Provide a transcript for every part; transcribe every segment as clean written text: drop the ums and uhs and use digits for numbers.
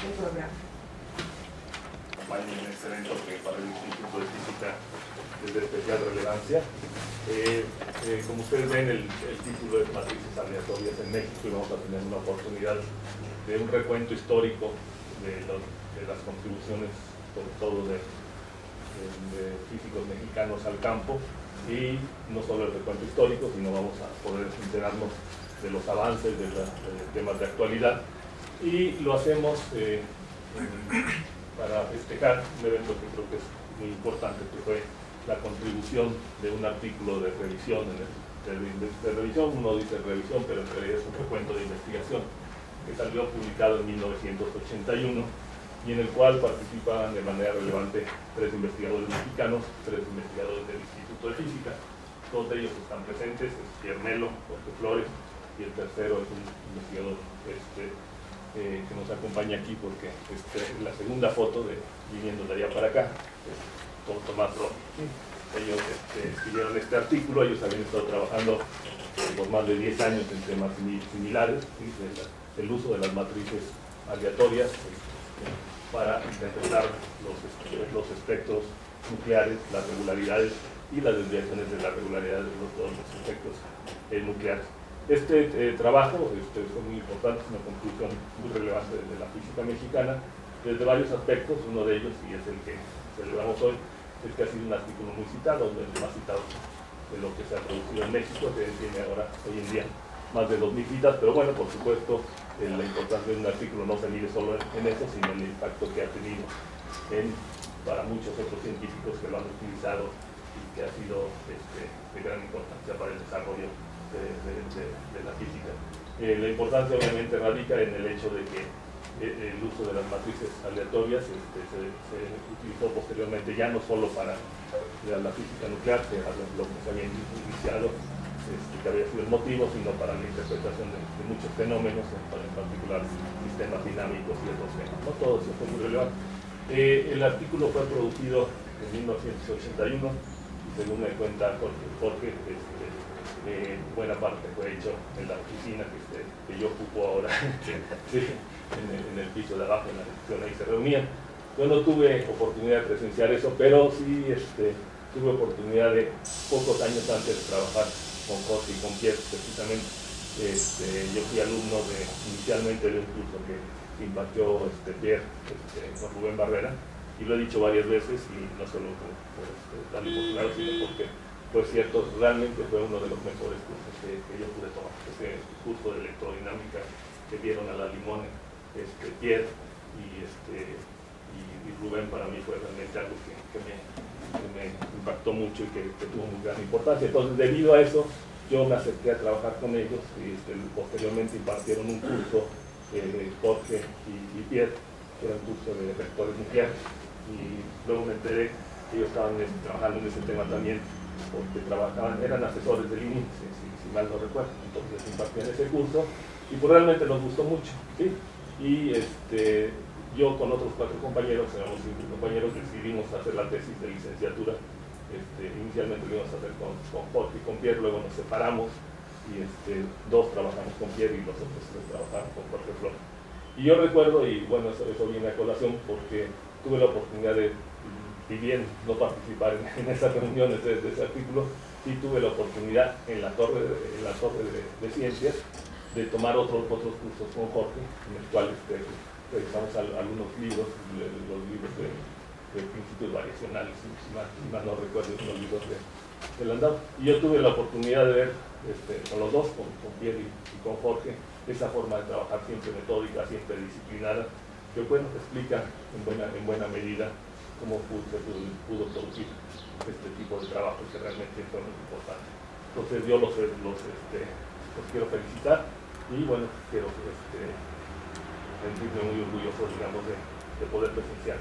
el programa. En este evento que para el Instituto de Física es de especial relevancia. Como ustedes ven, el título es Matrices Aleatorias en México, y vamos a tener una oportunidad de un recuento histórico de las contribuciones, sobre todo de físicos mexicanos al campo, y no solo el recuento histórico, sino vamos a poder enterarnos de los avances de temas de actualidad, y lo hacemos para festejar un evento que creo que es muy importante, que fue la contribución de un artículo de revisión, uno dice revisión, pero en realidad es un recuento de investigación, que salió publicado en 1981, y en el cual participaban de manera relevante 3 investigadores mexicanos, 3 investigadores del Instituto de Física. Todos de ellos están presentes, es Pierre Melo, Jorge Flores, y el tercero es un investigador que nos acompaña aquí, porque la segunda foto viniendo de allá para acá es con Tomás Roth. Ellos escribieron este artículo. Ellos habían estado trabajando por más de 10 años en temas similares, ¿sí? El uso de las matrices aleatorias para interpretar los espectros nucleares, las regularidades y las desviaciones de las regularidades de todos los espectros nucleares. Este trabajo fue muy importante, es una conclusión muy relevante de la física mexicana desde varios aspectos. Uno de ellos, y es el que celebramos hoy, es que ha sido un artículo muy citado, uno de los más citados de lo que se ha producido en México, que tiene ahora, hoy en día, más de 2000 citas, pero bueno, por supuesto, la importancia de un artículo no se mide solo en eso, sino en el impacto que ha tenido para muchos otros científicos que lo han utilizado, y que ha sido de gran importancia para el desarrollo de la física. La importancia obviamente radica en el hecho de que el uso de las matrices aleatorias se utilizó posteriormente ya no solo para la física nuclear, que era lo que se había iniciado, que había sido el motivo, sino para la interpretación de muchos fenómenos, en particular sistemas dinámicos y otros temas. No todo eso fue muy relevante. El artículo fue producido en 1981, y según me cuenta Jorge, buena parte fue hecho en la oficina que yo ocupo ahora, sí, en el piso de abajo, en la sección, ahí se reunían. Yo no tuve oportunidad de presenciar eso, pero sí tuve oportunidad de, pocos años antes, de trabajar con Jorge y con Pierre, precisamente. Yo fui alumno inicialmente de un curso que impartió Pierre con Rubén Barrera, y lo he dicho varias veces, y no solo por darle oportunidad, sino porque, pues cierto, realmente fue uno de los mejores cursos que yo pude tomar. Ese curso de electrodinámica que dieron a la Limón, Pierre y Rubén, para mí fue realmente algo que me impactó mucho y que tuvo muy gran importancia. Entonces, debido a eso, yo me acerqué a trabajar con ellos, y posteriormente impartieron un curso Jorge y Pierre, que era un curso de reactores nucleares, y luego me enteré que ellos estaban trabajando en ese tema también, porque eran asesores del INI, si mal no recuerdo. Entonces impartían ese curso, y pues realmente nos gustó mucho, ¿sí? Y yo con otros 4 compañeros, éramos 5 compañeros, decidimos hacer la tesis de licenciatura. Inicialmente lo íbamos a hacer con Jorge y con Pierre, luego nos separamos, y 2 trabajamos con Pierre y los otros 3 trabajaron con Jorge Flores. Y yo recuerdo, y bueno, eso viene a colación, porque tuve la oportunidad de, y bien no participar en esas reuniones de ese artículo, sí tuve la oportunidad en la torre de ciencias de tomar otros cursos con Jorge, en el cual revisamos algunos libros, los libros de principios variacionales, si mal no recuerdo, los libros de Landau. Y yo tuve la oportunidad de ver con los dos, con Pierre y con Jorge, esa forma de trabajar siempre metódica, siempre disciplinada, que bueno, explica en buena medida cómo se pudo producir este tipo de trabajo, que realmente fue muy importante. Entonces yo los quiero felicitar, y bueno, quiero sentirme muy orgulloso, digamos, de poder presenciar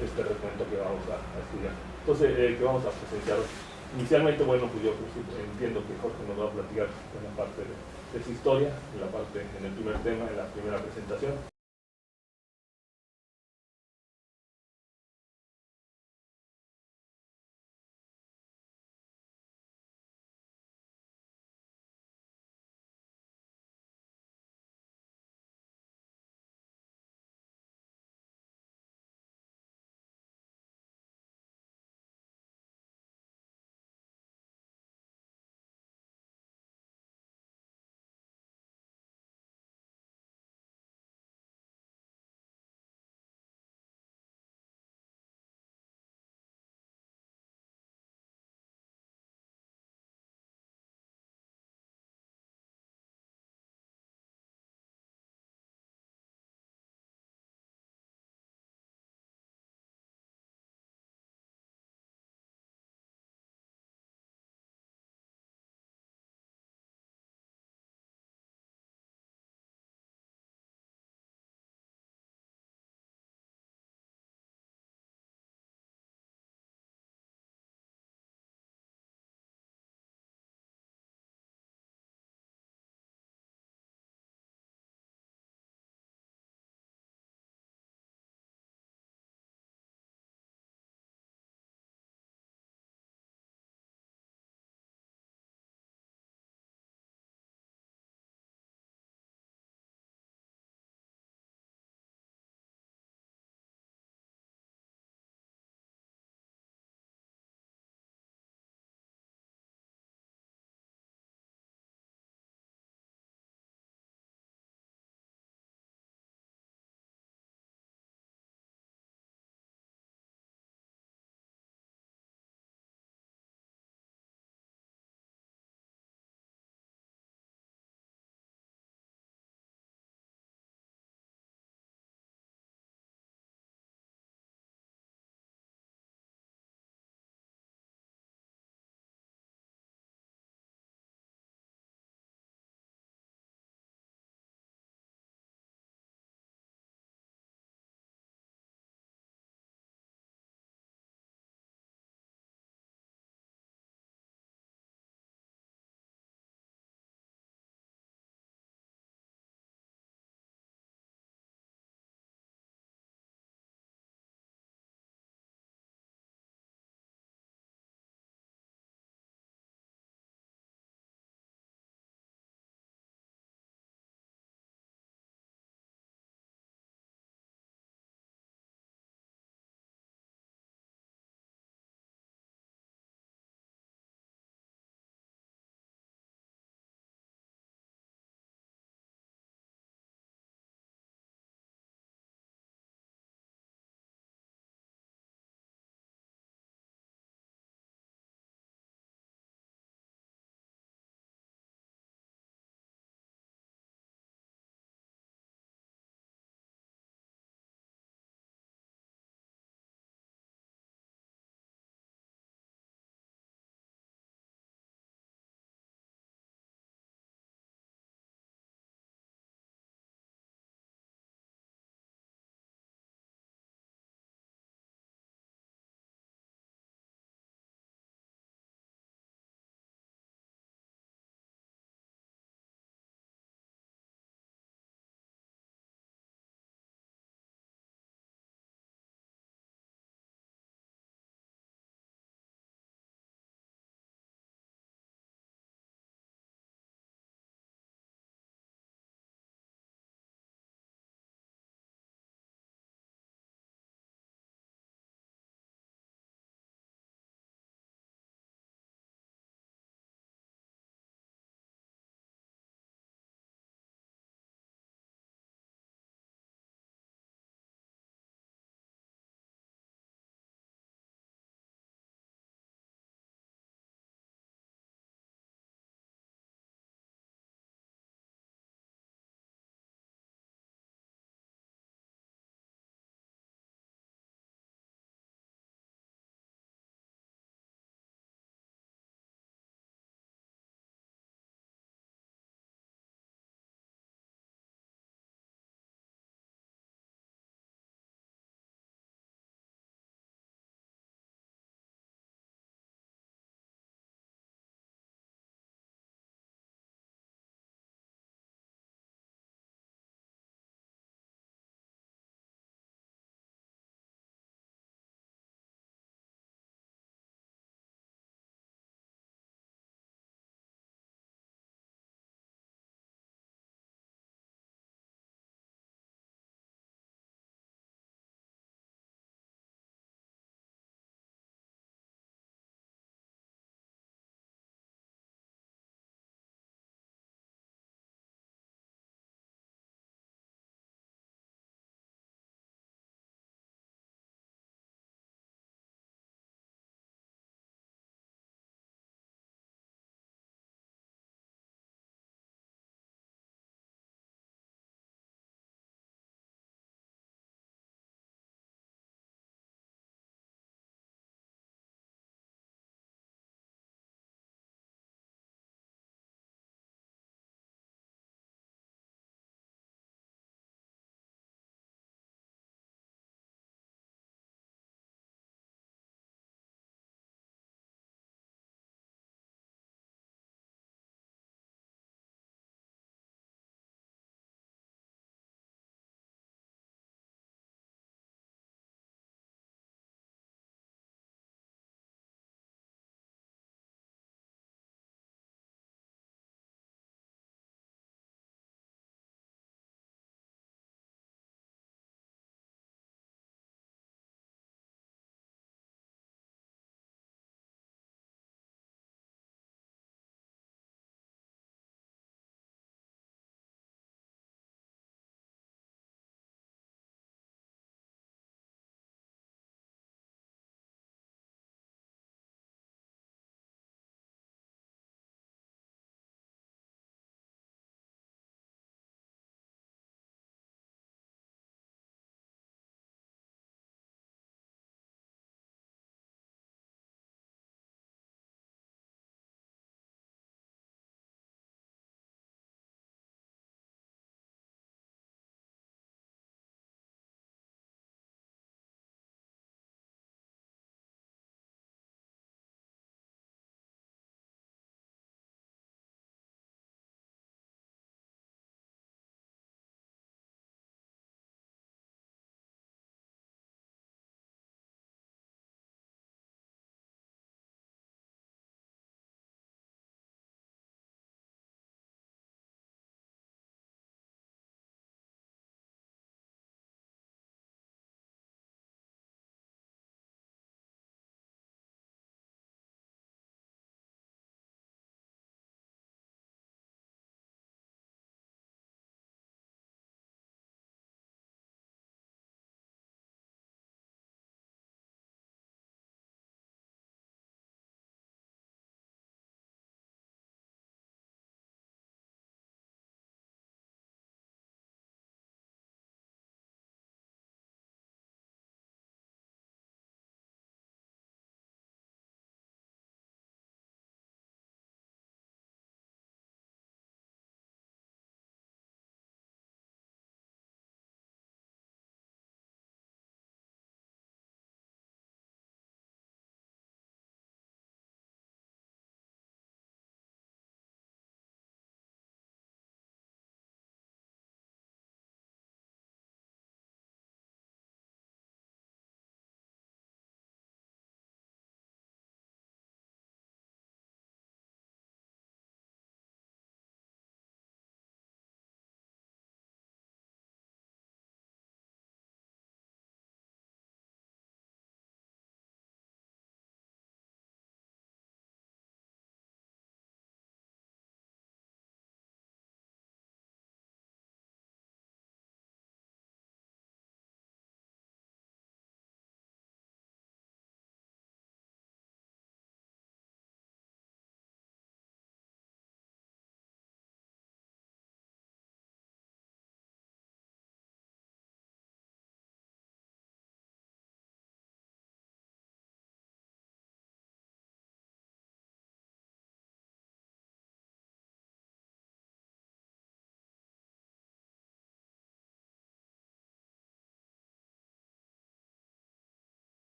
este recuento que vamos a estudiar. Entonces, que vamos a presenciar inicialmente. Bueno, pues yo entiendo que Jorge nos va a platicar en la parte de su historia, en el primer tema, en la primera presentación.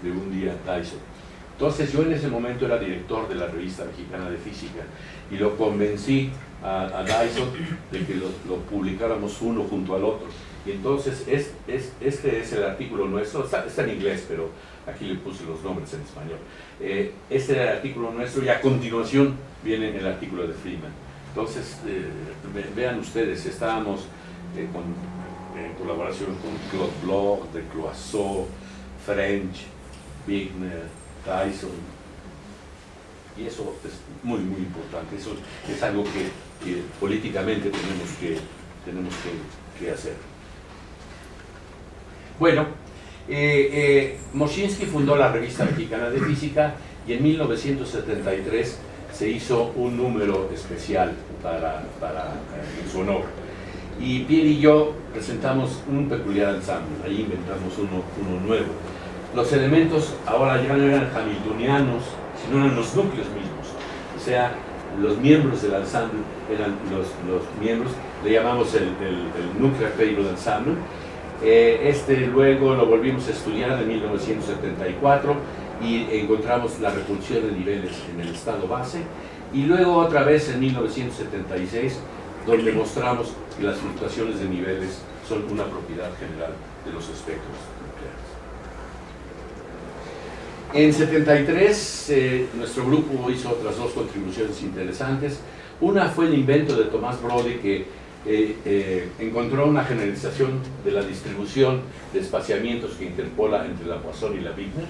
de un día Dyson. Entonces yo en ese momento era director de la Revista Mexicana de Física y lo convencí a Dyson de que lo publicáramos uno junto al otro. Y entonces este es el artículo nuestro, está en inglés, pero aquí le puse los nombres en español. Este era el artículo nuestro y a continuación viene el artículo de Freeman. Entonces, vean ustedes, estábamos en colaboración con Claude Bloch, de Cloizeau, French, Wigner, Dyson, y eso es muy importante. Eso es algo que políticamente tenemos que hacer. Bueno, Moschinsky fundó la Revista Mexicana de Física y en 1973 se hizo un número especial en su honor. Y Pierre y yo presentamos un peculiar ensamble, ahí inventamos uno nuevo. Los elementos ahora ya no eran hamiltonianos, sino eran los núcleos mismos. O sea, los miembros del ensamble eran los miembros, le llamamos el Nuclear Table Ensemble. Luego lo volvimos a estudiar en 1974 y encontramos la repulsión de niveles en el estado base. Y luego otra vez en 1976, donde mostramos que las fluctuaciones de niveles son una propiedad general de los espectros nucleares. En 73, nuestro grupo hizo otras dos contribuciones interesantes. Una fue el invento de Tomás Brody, que encontró una generalización de la distribución de espaciamientos que interpola entre la Poisson y la Wigner.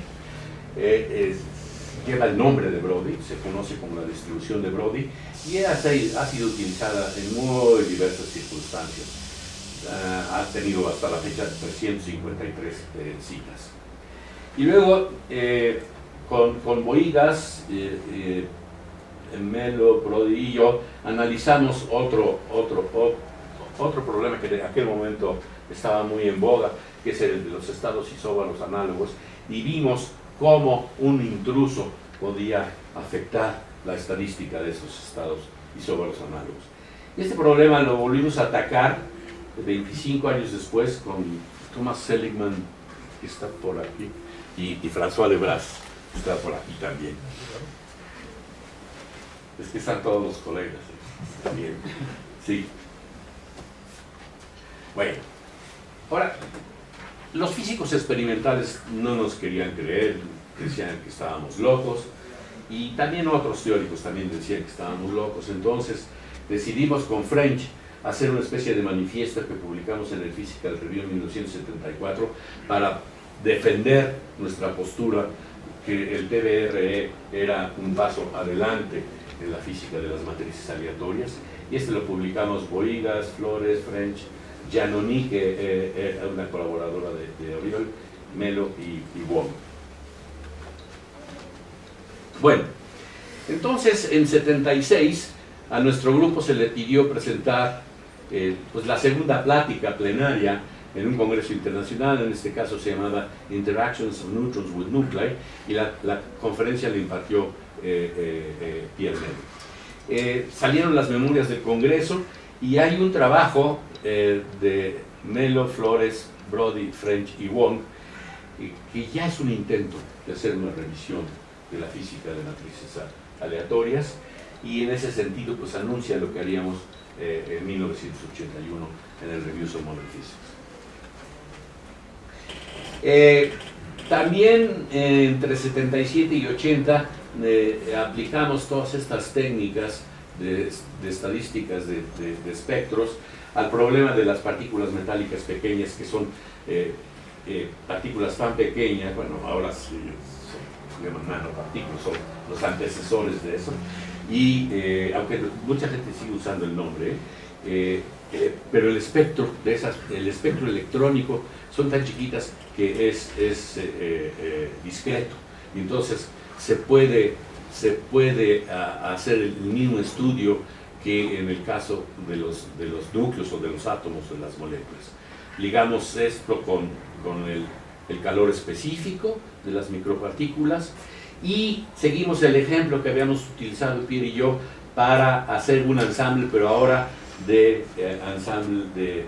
Lleva el nombre de Brody, se conoce como la distribución de Brody, y ha sido utilizada en muy diversas circunstancias. Ha tenido hasta la fecha 353 citas. Y luego, con Boigas, Melo, Brody y yo analizamos otro problema que en aquel momento estaba muy en boga, que es el de los estados isóbaros análogos, y vimos cómo un intruso podía afectar la estadística de esos estados isóbaros análogos. Este problema lo volvimos a atacar 25 años después con Thomas Seligman, que está por aquí, y François Lebras, que está por aquí también. Es que están todos los colegas también. Sí. Bueno, ahora, los físicos experimentales no nos querían creer, decían que estábamos locos, y también otros teóricos también decían que estábamos locos. Entonces decidimos con French hacer una especie de manifiesto que publicamos en el Physical Review en 1974 para defender nuestra postura que el TBRE era un paso adelante en la física de las matrices aleatorias, y lo publicamos Boigas, Flores, French, Giannoni, que era una colaboradora de Oriol, Melo y Wong. Bueno, entonces en 76 a nuestro grupo se le pidió presentar pues la segunda plática plenaria en un congreso internacional. En este caso se llamaba Interactions of Neutrons with Nuclei, y la conferencia la impartió Pierre Melo. Salieron las memorias del congreso y hay un trabajo de Melo, Flores, Brody, French y Wong que ya es un intento de hacer una revisión de la física de matrices aleatorias, y en ese sentido pues anuncia lo que haríamos en 1981 en el Reviews of Modern Physics. También entre 77 y 80 aplicamos todas estas técnicas de estadísticas de espectros al problema de las partículas metálicas pequeñas, que son partículas tan pequeñas, bueno, ahora se llaman nanopartículas, son los antecesores de eso, y aunque mucha gente sigue usando el nombre, pero el espectro electrónico son tan chiquitas que es discreto, y entonces se puede hacer el mismo estudio que en el caso de los núcleos o de los átomos de las moléculas. Ligamos esto con el calor específico de las micropartículas, y seguimos el ejemplo que habíamos utilizado Pierre y yo para hacer un ensamble, pero ahora de ensamble de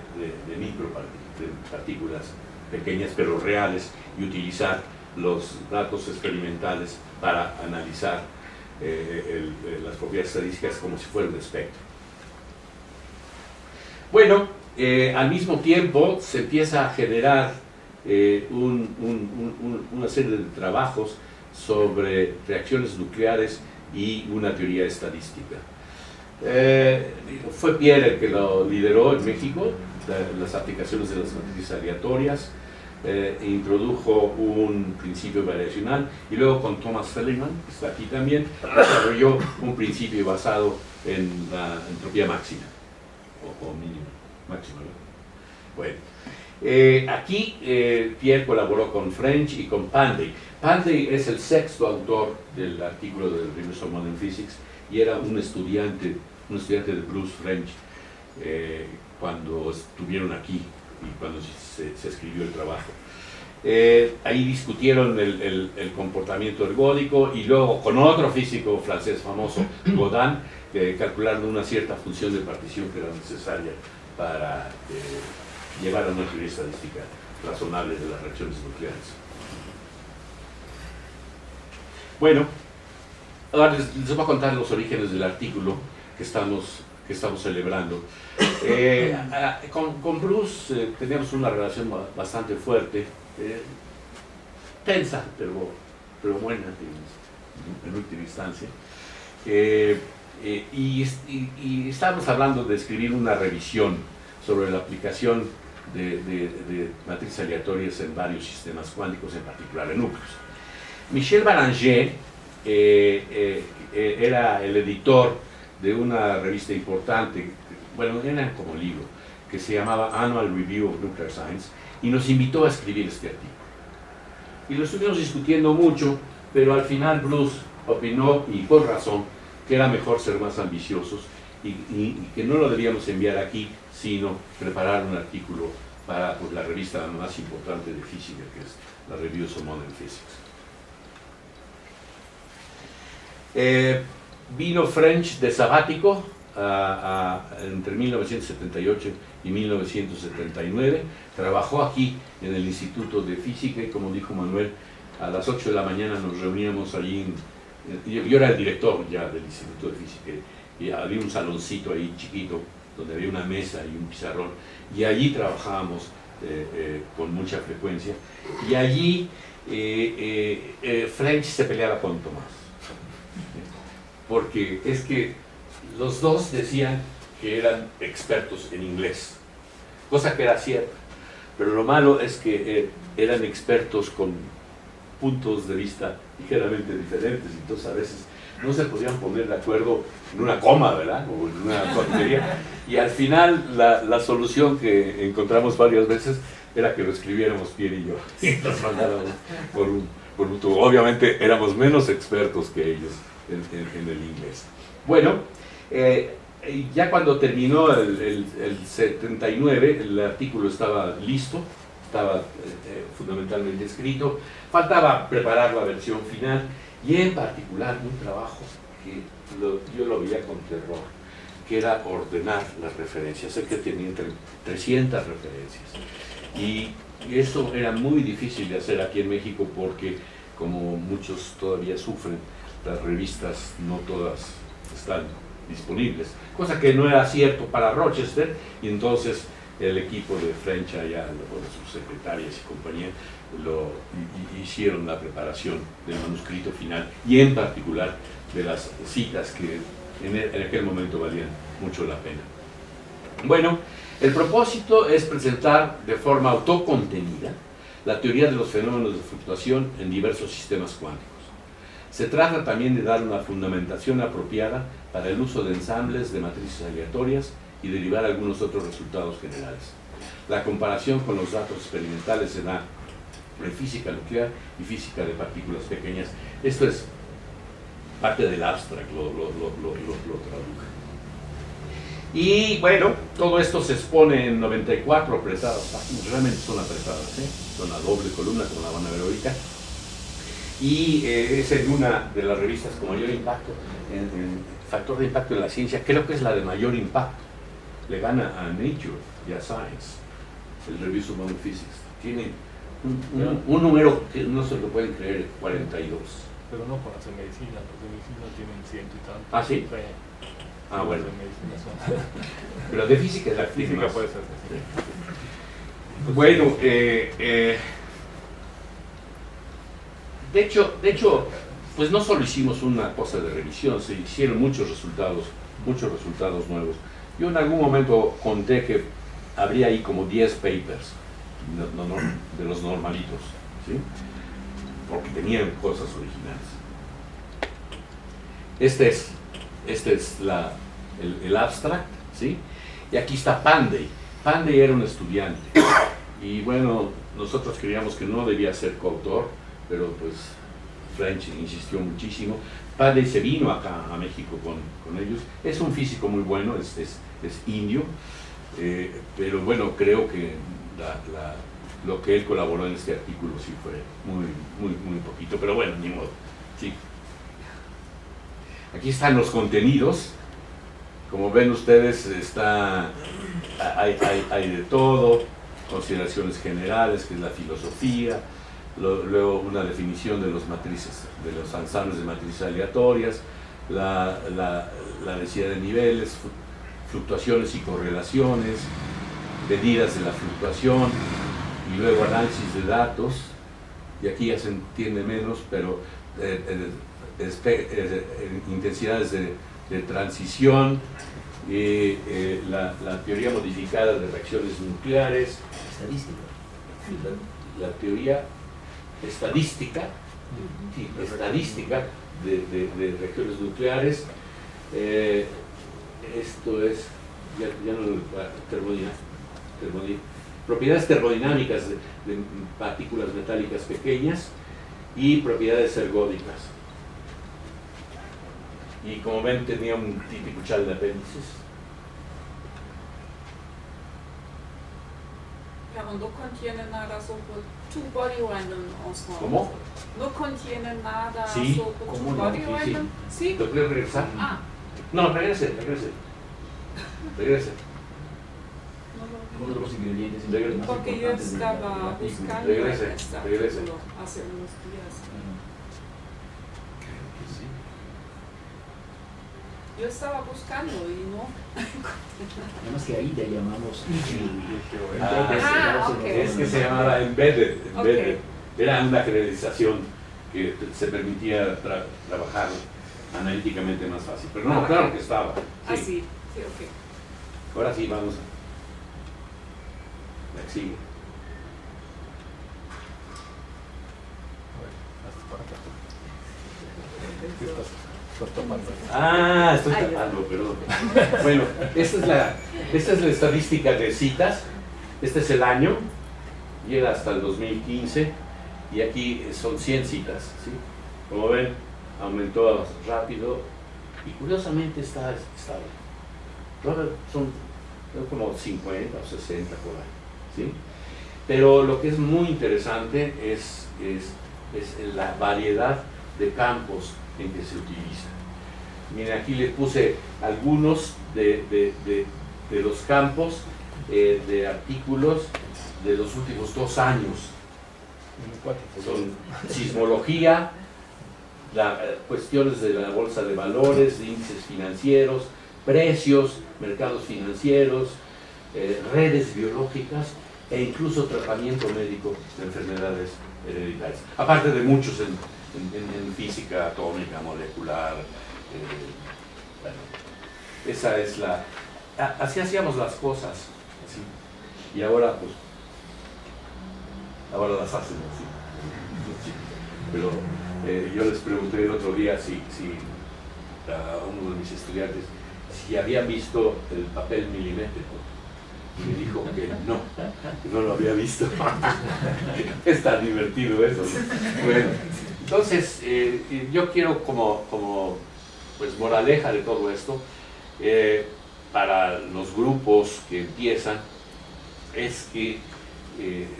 micropartículas pequeñas pero reales, y utilizar los datos experimentales para analizar las propiedades estadísticas como si fuera un espectro. Bueno, al mismo tiempo se empieza a generar una serie de trabajos sobre reacciones nucleares y una teoría estadística. Fue Pierre el que lo lideró en México, las aplicaciones de las matrices aleatorias, introdujo un principio variacional y luego con Thomas Feldman, que está aquí también, desarrolló un principio basado en la entropía máxima o mínima, máxima, ¿no? Bueno, aquí Pierre colaboró con French y con Pandey. Pandey es el sexto autor del artículo del Reviews of Modern Physics y era un estudiante de Bruce French cuando estuvieron aquí y cuando se escribió el trabajo. Ahí discutieron el comportamiento ergódico y luego con otro físico francés famoso, Godin, calcularon una cierta función de partición que era necesaria para llevar a una teoría estadística razonable de las reacciones nucleares. Bueno, ahora les voy a contar los orígenes del artículo que estamos celebrando. Con Bruce teníamos una relación bastante fuerte, tensa, pero buena en última instancia. Y estábamos hablando de escribir una revisión sobre la aplicación de matrices aleatorias en varios sistemas cuánticos, en particular en núcleos. Michel Baranger era el editor de una revista importante, bueno, era como libro, que se llamaba Annual Review of Nuclear Science, y nos invitó a escribir este artículo. Y lo estuvimos discutiendo mucho, pero al final Bruce opinó, y con razón, que era mejor ser más ambiciosos y que no lo debíamos enviar aquí, sino preparar un artículo para la revista más importante de física, que es la Reviews of Modern Physics. Vino French de sabático entre 1978 y 1979, trabajó aquí en el Instituto de Física y, como dijo Manuel, a las 8 de la mañana nos reuníamos allí, yo era el director ya del Instituto de Física y había un saloncito ahí chiquito donde había una mesa y un pizarrón y allí trabajábamos con mucha frecuencia y allí French se peleaba con Tomás porque es que los dos decían que eran expertos en inglés, cosa que era cierta, pero lo malo es que eran expertos con puntos de vista ligeramente diferentes, entonces a veces no se podían poner de acuerdo en una coma, ¿verdad? O en una tontería, y al final la solución que encontramos varias veces era que lo escribiéramos Pierre y yo, y nos mandáramos por un tubo. Obviamente éramos menos expertos que ellos en el inglés. Bueno, ya cuando terminó el 79, el artículo estaba listo, estaba fundamentalmente escrito, faltaba preparar la versión final y en particular un trabajo que yo lo veía con terror, que era ordenar las referencias. Sé que tenía entre 300 referencias y eso era muy difícil de hacer aquí en México porque, como muchos todavía sufren, las revistas no todas están disponibles, cosa que no era cierto para Rochester, y entonces el equipo de French allá, sus secretarias y compañía, hicieron la preparación del manuscrito final y en particular de las citas que en aquel momento valían mucho la pena. Bueno, el propósito es presentar de forma autocontenida la teoría de los fenómenos de fluctuación en diversos sistemas cuánticos. Se trata también de dar una fundamentación apropiada para el uso de ensambles de matrices aleatorias y derivar algunos otros resultados generales. La comparación con los datos experimentales se da en física nuclear y física de partículas pequeñas. Esto es parte del abstract, lo traduje. Y bueno, todo esto se expone en 94 apretadas páginas, realmente son apretadas, son a doble columna, como la van a ver ahorita. Y es en una de las revistas con mayor impacto, en factor de impacto en la ciencia, creo que es la de mayor impacto. Le gana a Nature y a Science, el Reviews of Modern Physics. Tiene un número que no se lo pueden creer, 42. Pero no para hacer medicina, los de medicina tienen 100 y tanto. ¿Ah, sí? Ah, bueno. Los de medicina son... Pero de física es la Física más. puede ser. Sí. Bueno, de hecho, pues no solo hicimos una cosa de revisión, se hicieron muchos resultados nuevos. Yo en algún momento conté que habría ahí como 10 papers de los normalitos, ¿sí? Porque tenían cosas originales. Este es el abstract, ¿sí? Y aquí está Pandey. Pandey era un estudiante. Y bueno, nosotros creíamos que no debía ser coautor, pero pues French insistió muchísimo. Pandey se vino acá a México con ellos. Es un físico muy bueno, es indio, pero bueno, creo que lo que él colaboró en este artículo sí fue muy poquito, pero bueno, ni modo. Sí. Aquí están los contenidos. Como ven ustedes, hay de todo, consideraciones generales, que es la filosofía, luego una definición de los ensambles de matrices aleatorias, la densidad de niveles, fluctuaciones y correlaciones, medidas de la fluctuación, y luego análisis de datos, y aquí ya se entiende menos, pero intensidades de transición, la teoría modificada de reacciones nucleares, la teoría estadística, sí, estadística de reacciones nucleares. Esto es, ya no propiedades termodinámicas de partículas metálicas pequeñas y propiedades ergódicas. Y como ven, tenía un típico chal de apéndices. Ja, und no contiene nada sobre two-body random ensemble. ¿Cómo? No contiene nada Sí, sobre ¿cómo no? two-body Sí, sí. random. Sí. ¿Te puedes regresar? Ah, No, regrese. Uno de los ingredientes Regrese. más porque yo importantes de la estaba película. buscando Regrese, este regrese. artículo hace unos días. Yo estaba buscando y no. Además que ahí le llamamos Ah, ok. Es que se llamaba Embedded. Ok. Era una credenciación que se permitía trabajar analíticamente más fácil. Pero no, Ah, claro ok. que estaba. Ah, sí, sí, ok. Ahora sí, vamos a... La que sigue. Ah, estoy Ay, tapando, perdón. Bueno, esta es la estadística de citas. Este es el año, llega hasta el 2015 y aquí son 100 citas, ¿sí? Como ven, aumentó rápido y curiosamente está estable. Ahora son como 50 o 60 por ahí, ¿sí? Pero lo que es muy interesante es la variedad de campos en que se utiliza. Miren, aquí les puse algunos de los campos de artículos de los últimos 2 años. Son sismología, cuestiones de la bolsa de valores, de índices financieros, precios, mercados financieros, redes biológicas e incluso tratamiento médico de enfermedades hereditarias. Aparte de muchos en física atómica, molecular. Bueno, esa es así hacíamos las cosas, así. Y ahora pues las hacen así. Pero yo les pregunté el otro día si a uno de mis estudiantes si habían visto el papel milimétrico y me dijo que no lo había visto. Es tan divertido eso, ¿no? Bueno, entonces yo quiero como pues moraleja de todo esto para los grupos que empiezan es que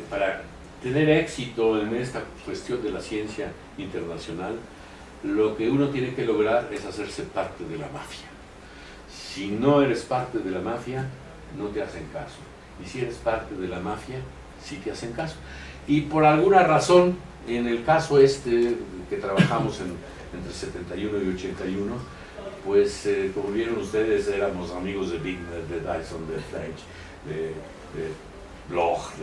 para tener éxito en esta cuestión de la ciencia internacional, lo que uno tiene que lograr es hacerse parte de la mafia. Si no eres parte de la mafia, no te hacen caso. Y si eres parte de la mafia, sí te hacen caso. Y por alguna razón, en el caso este que trabajamos entre 71 y 81, pues como vieron ustedes, éramos amigos de Wigner, de Dyson, de French, de Bloch,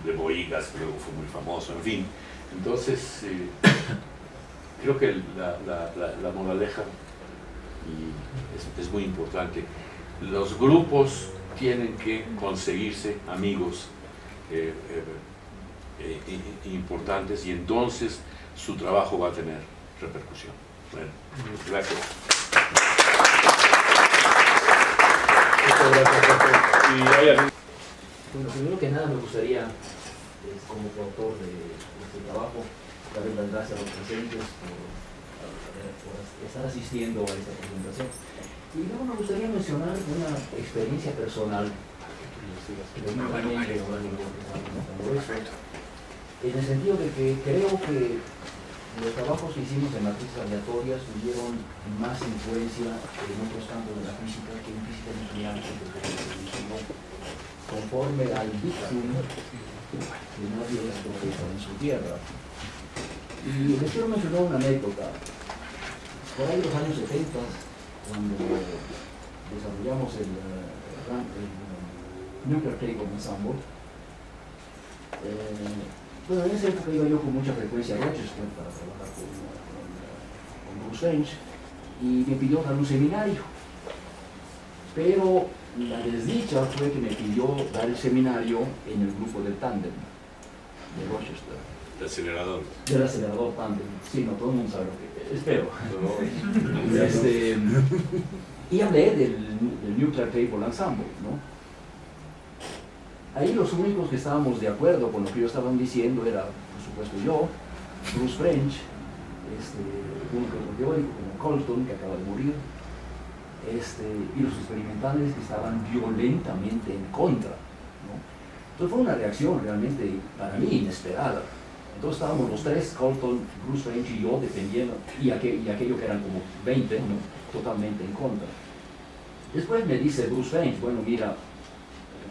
de Boigas, que luego fue muy famoso, en fin. Entonces, creo que la moraleja y es muy importante. Los grupos tienen que conseguirse amigos importantes y entonces su trabajo va a tener repercusión. Bueno, gracias. Muchas gracias, Jorge. ¿Y hay algún? Bueno, primero que nada me gustaría, como coautor de este trabajo, darles las gracias a los presentes por estar asistiendo a esta presentación. Y luego me gustaría mencionar una experiencia personal, en el sentido de que creo que los trabajos que hicimos en matrices aleatorias tuvieron más influencia en otros campos de la física que en física nuclear, conforme al dictum que nadie es profeta en su tierra. Y les quiero mencionar una anécdota. Por ahí los años 70, cuando desarrollamos el Nuclear Table Ensemble, bueno, en esa época iba yo con mucha frecuencia a Rochester para trabajar con Bruce French y me pidió dar un seminario. Pero la desdicha fue que me pidió dar el seminario en el grupo del Tandem de Rochester. El acelerador. Del acelerador Tandem. Sí, no, todo el mundo sabe lo que espero. Y hablé del Nuclear Table Ensemble, ¿no? Ahí los únicos que estábamos de acuerdo con lo que yo estaba diciendo era, por supuesto, yo, Bruce French, uno que otro teórico como Colton, que acaba de morir, y los experimentales que estaban violentamente en contra, ¿no? Entonces fue una reacción realmente, para mí, inesperada. Entonces estábamos los tres, Colton, Bruce French y yo, defendiendo, y aquello que eran como 20, ¿no? Totalmente en contra. Después me dice Bruce French, bueno, mira,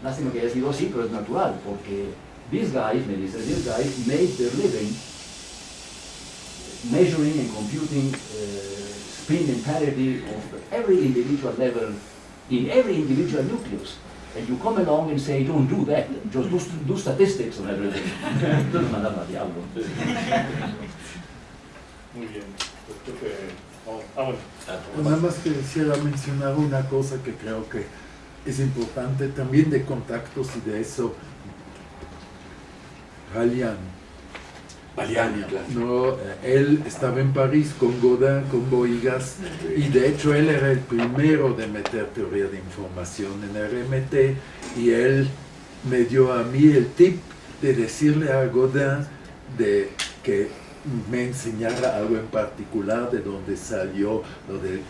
lástima que haya sido así, pero es natural, porque these guys, me dice, these guys made their living measuring and computing spin and parity of every individual level in every individual nucleus. And you come along and say, don't do that, just do statistics on everything. Entonces mandaba al diablo. Muy bien. Pues creo que... bueno. Pues nada más que quisiera mencionar una cosa que creo que es importante también de contactos y de eso. Galian, no, él estaba en París con Godin, con Boigas, y de hecho él era el primero de meter teoría de información en RMT, y él me dio a mí el tip de decirle a Godin de que me enseñara algo en particular de donde salió lo del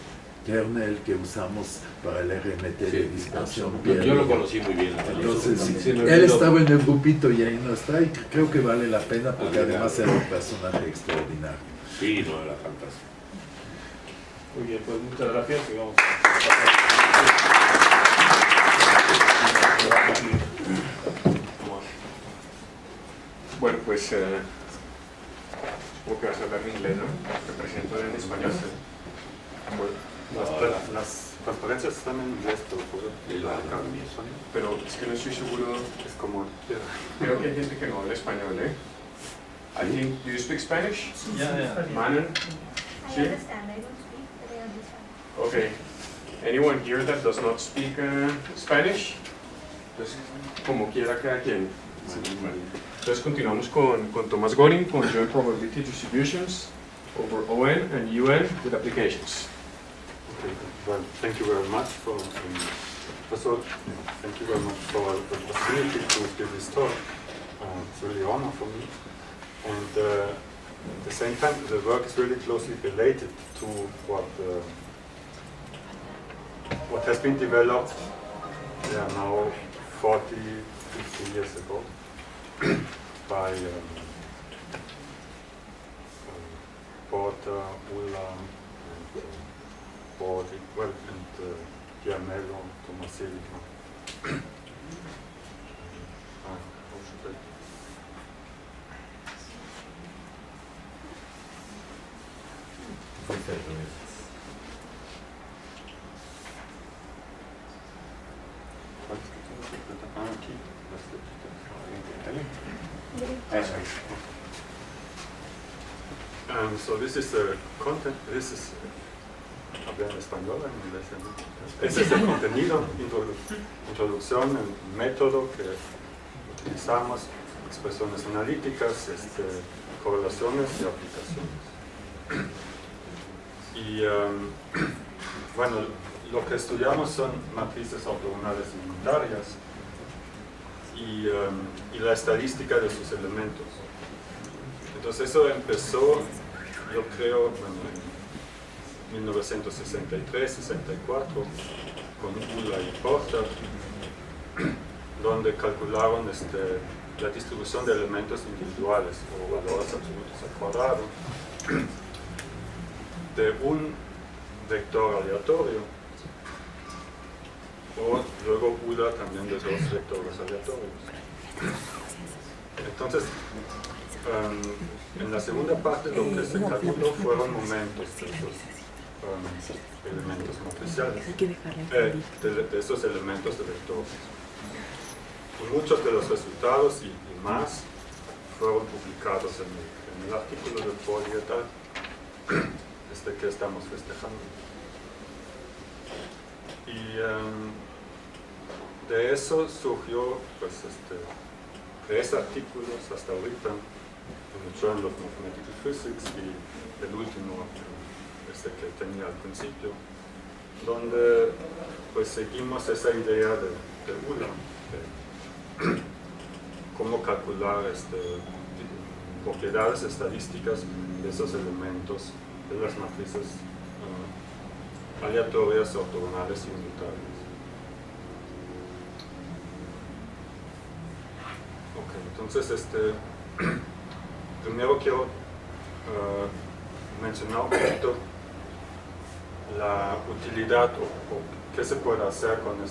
kernel que usamos para el RMT de dispersión. Yo lo conocí muy bien. Entonces, él estaba en el grupito y ahí no está, y creo que vale la pena porque además era un personaje extraordinario. Sí, no, era fantástico. Muy bien, pues muchas gracias y vamos Bueno, pues supongo que vas a hablar en inglés, ¿no? Te presento en español. Bueno, las transparencias están en inglés, pero es que no estoy seguro, es como... Creo que hay gente que no habla español, ¿eh? I think, do you speak Spanish? Yeah. Manon? I understand, I don't speak, but I understand. Okay. Anyone here that does not speak Spanish? Pues, como quiera cada quien. Entonces continuamos con Thomas Göring, con Joint Probability Distributions over ON and UN with applications. Okay, well, thank you very much for, first of all, thank you very much for the possibility to give this talk. It's really an honor for me. And at the same time, the work is really closely related to what has been developed now 40, 50 years ago by Porter, Ulam, and Bordi, well, and Giamello, Tomaselli. Perfecto. So this is the content, this is, hablar en español, en inglés, ¿no? Este es el contenido, introducción, el método que utilizamos, expresiones analíticas, correlaciones y aplicaciones. Y bueno, lo que estudiamos son matrices ortogonales y unitarias y la estadística de sus elementos. Entonces eso empezó, yo creo, bueno, en 1963-64 con Ulla y Porter, donde calcularon la distribución de elementos individuales o valores absolutos al cuadrado de un vector aleatorio, o luego Ulla también de dos vectores aleatorios. Entonces, en la segunda parte lo que se calculó fueron momentos de esos elementos matriciales, de esos elementos de vectores. Y muchos de los resultados y más fueron publicados en el artículo de Paul et al. Que estamos festejando. Y de eso surgió pues, 3 artículos hasta ahorita en el Journal of Mathematical Physics y el último que tenía al principio, donde pues seguimos esa idea de Ulla, de cómo calcular propiedades estadísticas de esos elementos de las matrices aleatorias, ortogonales y unitarias. Ok, entonces primero quiero mencionar un poquito la utilidad o qué se puede hacer con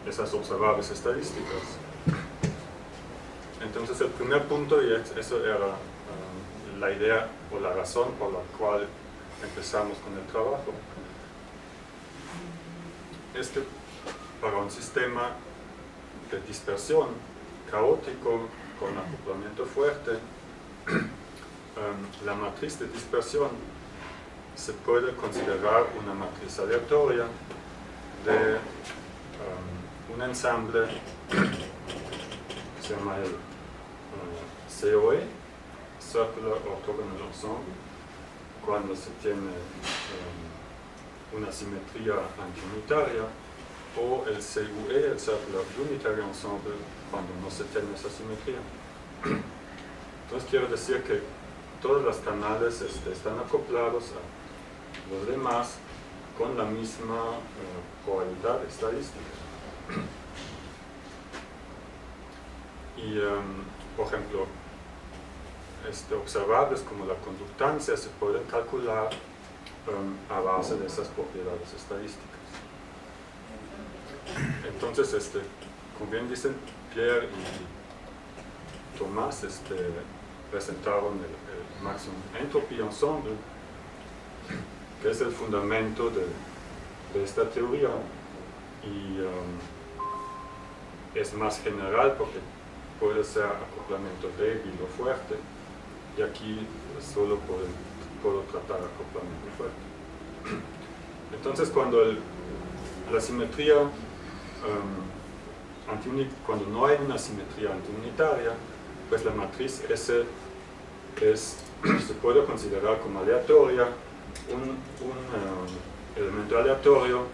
esas observables estadísticas. Entonces el primer punto, y eso era la idea o la razón por la cual empezamos con el trabajo, es que para un sistema de dispersión caótico con acoplamiento fuerte, la matriz de dispersión se puede considerar una matriz aleatoria de un ensamble que se llama el COE, Circular Orthogonal Ensemble, cuando se tiene una simetría antiunitaria, o el CUE, el Circular Unitary Ensemble, cuando no se tiene esa simetría. Entonces quiero decir que todos los canales están acoplados a los demás con la misma probabilidad estadística. Y, por ejemplo, observables como la conductancia se pueden calcular a base de esas propiedades estadísticas. Entonces, como bien dicen, Pierre y Tomás presentaron el Maximum Entropy Ensemble, que es el fundamento de esta teoría, y es más general porque puede ser acoplamiento débil o fuerte, y aquí solo puedo tratar acoplamiento fuerte. Entonces, cuando la simetría cuando no hay una simetría antiunitaria, pues la matriz S se puede considerar como aleatoria, un elemento aleatorio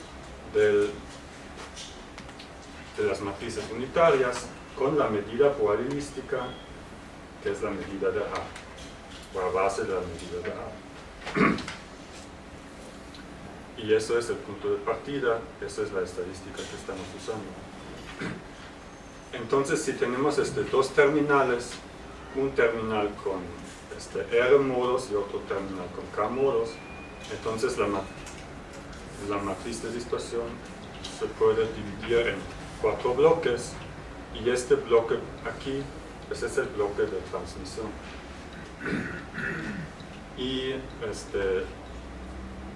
de las matrices unitarias con la medida probabilística, que es la medida de A, o a base de la medida de A. Y eso es el punto de partida, esa es la estadística que estamos usando. Entonces, si tenemos dos terminales, un terminal con R modos y otro terminal con K modos, entonces la matriz de dispersión se puede dividir en 4 bloques, y este bloque aquí, ese es el bloque de transmisión. y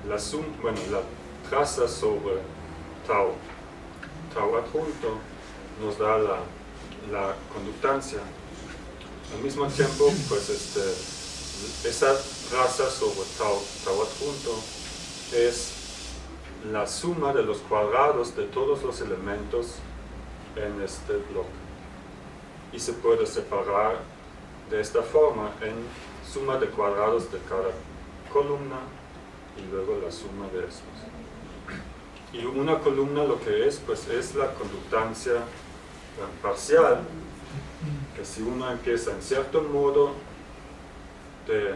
la traza sobre tau adjunto nos da la conductancia. Al mismo tiempo, pues esa traza sobre tau adjunto es la suma de los cuadrados de todos los elementos en este bloque. Y se puede separar de esta forma en suma de cuadrados de cada columna y luego la suma de estos. Y una columna lo que es, pues es la conductancia parcial, que si uno empieza en cierto modo de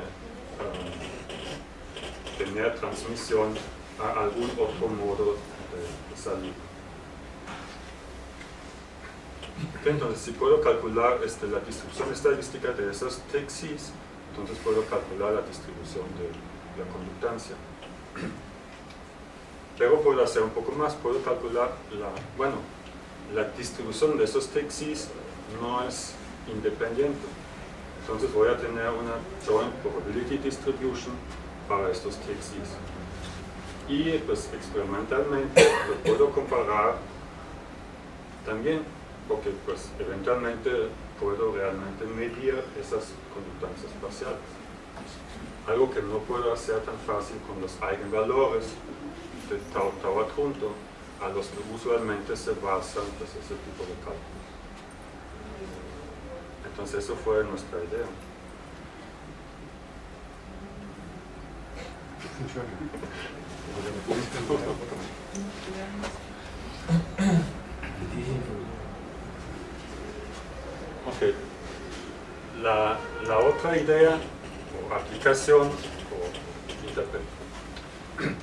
tener transmisión a algún otro modo de salida. Okay, entonces, si puedo calcular la distribución estadística de esos TXIs, entonces puedo calcular la distribución de la conductancia. Pero puedo hacer un poco más, puedo calcular la distribución de esos TXIs no es independiente. Entonces voy a tener una joint probability distribution para estos TXIs. Y pues experimentalmente lo puedo comparar también, porque pues eventualmente puedo realmente medir esas conductancias parciales. Algo que no puedo hacer tan fácil con los eigenvalores de tau adjunto, a los que usualmente se basan pues, ese tipo de cálculos. Entonces eso fue nuestra idea. Okay. La otra idea o aplicación o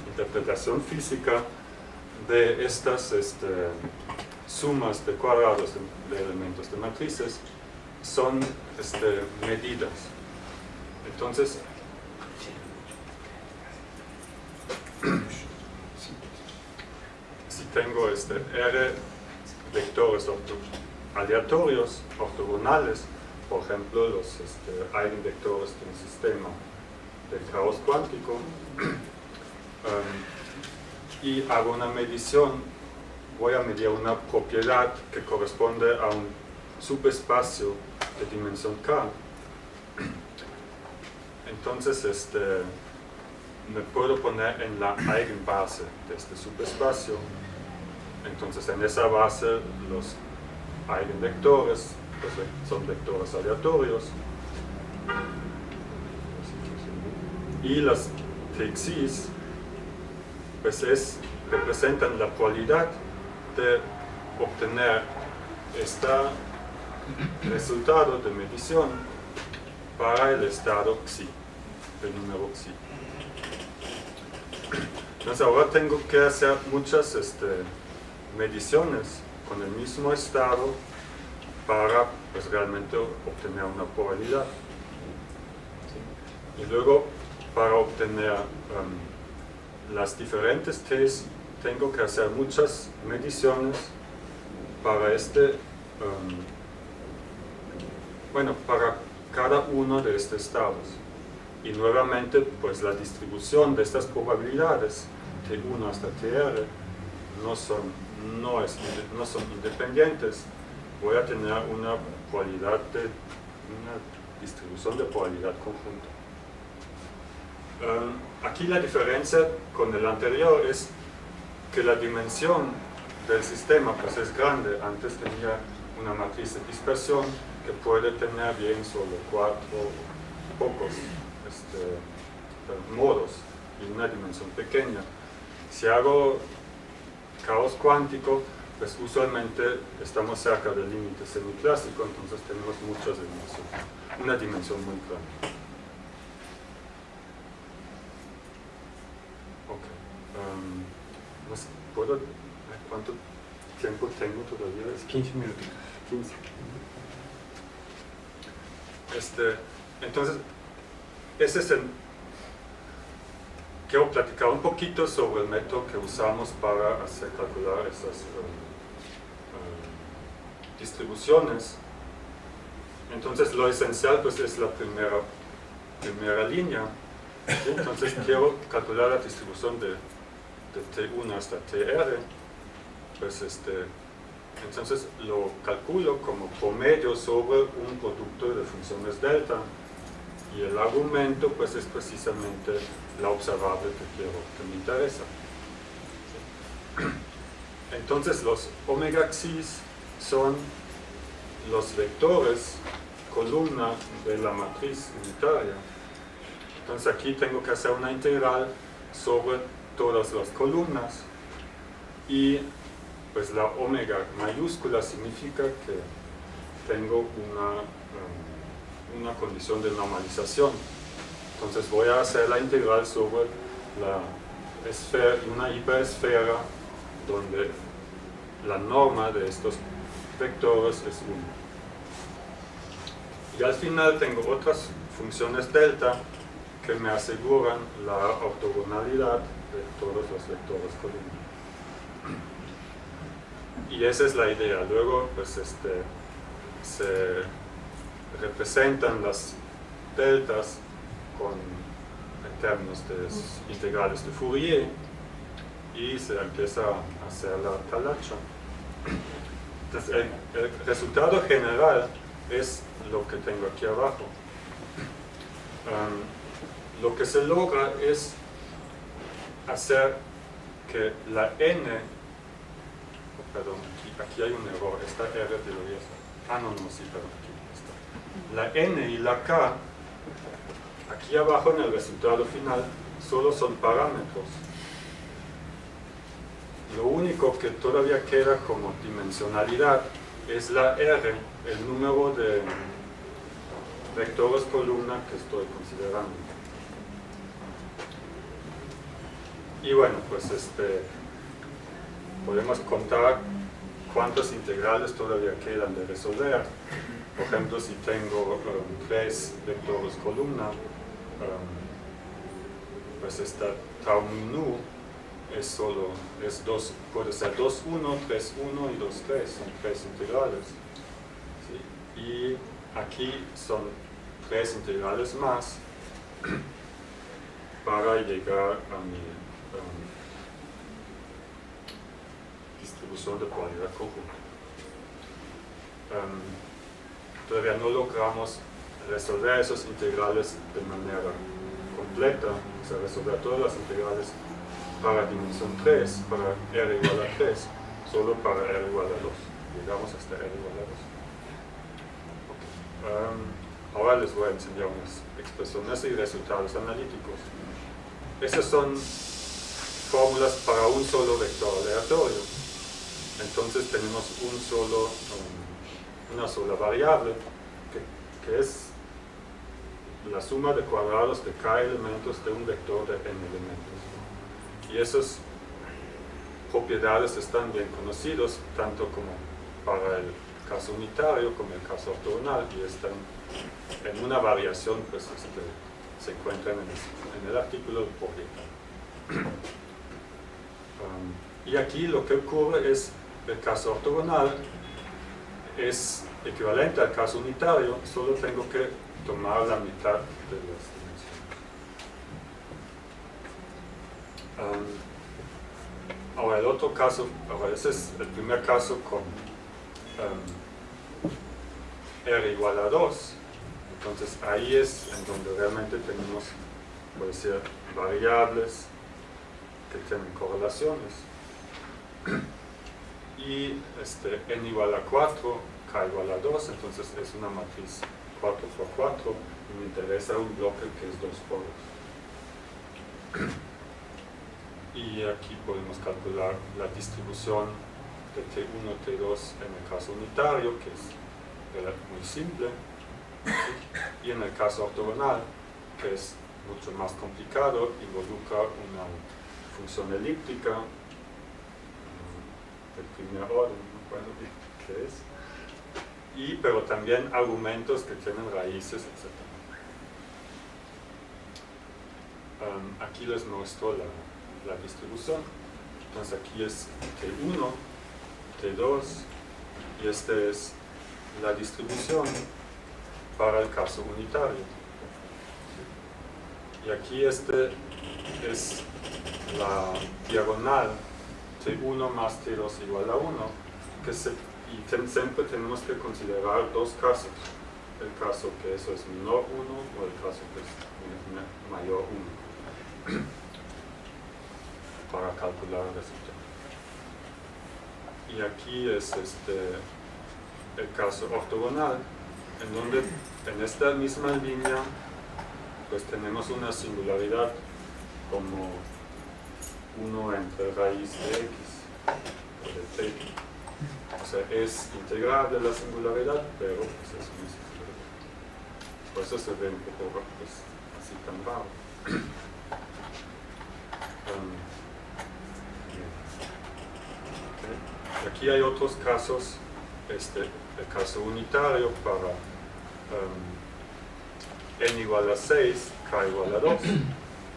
interpretación física de estas sumas de cuadrados de elementos de matrices son medidas. Entonces, si tengo R vectores aleatorios, ortogonales, por ejemplo, los eigenvectores de un sistema de caos cuántico, y hago una medición, voy a medir una propiedad que corresponde a un subespacio de dimensión K. Entonces, me puedo poner en la eigenbase de este subespacio. Entonces, en esa base, los eigenvectores pues, son vectores aleatorios. Y las TXIs pues representan la probabilidad de obtener este resultado de medición para el estado Xi, el número Xi. Entonces ahora tengo que hacer muchas mediciones con el mismo estado para pues, realmente obtener una probabilidad. ¿Sí? Y luego para obtener las diferentes T's tengo que hacer muchas mediciones para para cada uno de estos estados. Y nuevamente, pues la distribución de estas probabilidades T1 hasta TR no son independientes. Voy a tener una distribución de probabilidad conjunta. Aquí la diferencia con el anterior es que la dimensión del sistema pues es grande. Antes tenía una matriz de dispersión que puede tener bien solo 4 pocos modos y una dimensión pequeña. Si hago caos cuántico, pues usualmente estamos cerca del límite semiclásico, entonces tenemos muchas dimensiones, una dimensión muy grande. ¿Puedo? ¿Cuánto tiempo tengo todavía? 15 minutos. 15. Entonces, quiero platicar un poquito sobre el método que usamos para hacer calcular esas distribuciones. Entonces, lo esencial pues, es la primera línea, ¿sí? Entonces quiero calcular la distribución de T1 hasta TR, pues entonces lo calculo como promedio sobre un producto de funciones delta, y el argumento pues es precisamente la observable que me interesa. Entonces los omega x's son los vectores columna de la matriz unitaria. Entonces aquí tengo que hacer una integral sobre todas las columnas, y pues la omega mayúscula significa que tengo una condición de normalización. Entonces voy a hacer la integral sobre la esfera, una hiperesfera donde la norma de estos vectores es 1. Y al final tengo otras funciones delta que me aseguran la ortogonalidad de todos los vectores columna. Y esa es la idea. Luego pues se representan las deltas en términos de integrales de Fourier, y se empieza a hacer la talacha. Entonces el resultado general es lo que tengo aquí abajo. Lo que se logra es hacer que la n, perdón, aquí hay un error, esta r debería ser, sí, perdón, aquí está. La n y la k, aquí abajo en el resultado final, solo son parámetros. Lo único que todavía queda como dimensionalidad es la r, el número de vectores columna que estoy considerando. Y bueno, pues podemos contar cuántos integrales todavía quedan de resolver. Por ejemplo, si tengo 3 vectores columna, pues esta tau nu puede ser 2, 1, 3, 1 y 2, 3, son 3 integrales. ¿Sí? Y aquí son 3 integrales más para llegar a mi distribución de polaridad conjunta. Todavía no logramos resolver esos integrales de manera completa, o sea, resolver todas las integrales para dimensión 3, para r igual a 3, solo para r igual a 2. Llegamos hasta r igual a 2. Okay. Ahora les voy a enseñar unas expresiones y resultados analíticos. Esas son fórmulas para un solo vector aleatorio. Entonces tenemos una sola variable que es la suma de cuadrados de k elementos de un vector de n elementos. Y esas propiedades están bien conocidos tanto como para el caso unitario como el caso ortogonal, y están en una variación pues se encuentran en el artículo de Fourier. Y aquí lo que ocurre es el caso ortogonal es equivalente al caso unitario, solo tengo que tomar la mitad de las dimensiones. Ahora el otro caso, ese es el primer caso con r igual a 2, entonces ahí es en donde realmente tenemos, puede ser, variables que tienen correlaciones, y n igual a 4, k igual a 2, entonces es una matriz 4 por 4, y me interesa un bloque que es 2 polos. Y aquí podemos calcular la distribución de T1, T2 en el caso unitario, que es muy simple, y en el caso ortogonal, que es mucho más complicado, involucra una función elíptica del primer orden, no recuerdo qué es, pero también argumentos que tienen raíces, etc. Aquí les muestro la distribución. Entonces aquí es T1, T2, y esta es la distribución para el caso unitario. Y aquí este es la diagonal T1 más T2 igual a 1, siempre tenemos que considerar dos casos. El caso que eso es menor 1 o el caso que es mayor 1 para calcular el resultado. Y aquí es el caso ortogonal, en donde en esta misma línea pues tenemos una singularidad como 1 entre raíz de x o de t. O sea, es integral de la singularidad, pero pues es una singularidad. Por eso se ve un poco pues, así tan raro. Okay. Aquí hay otros casos, el caso unitario para n igual a 6, k igual a 2. O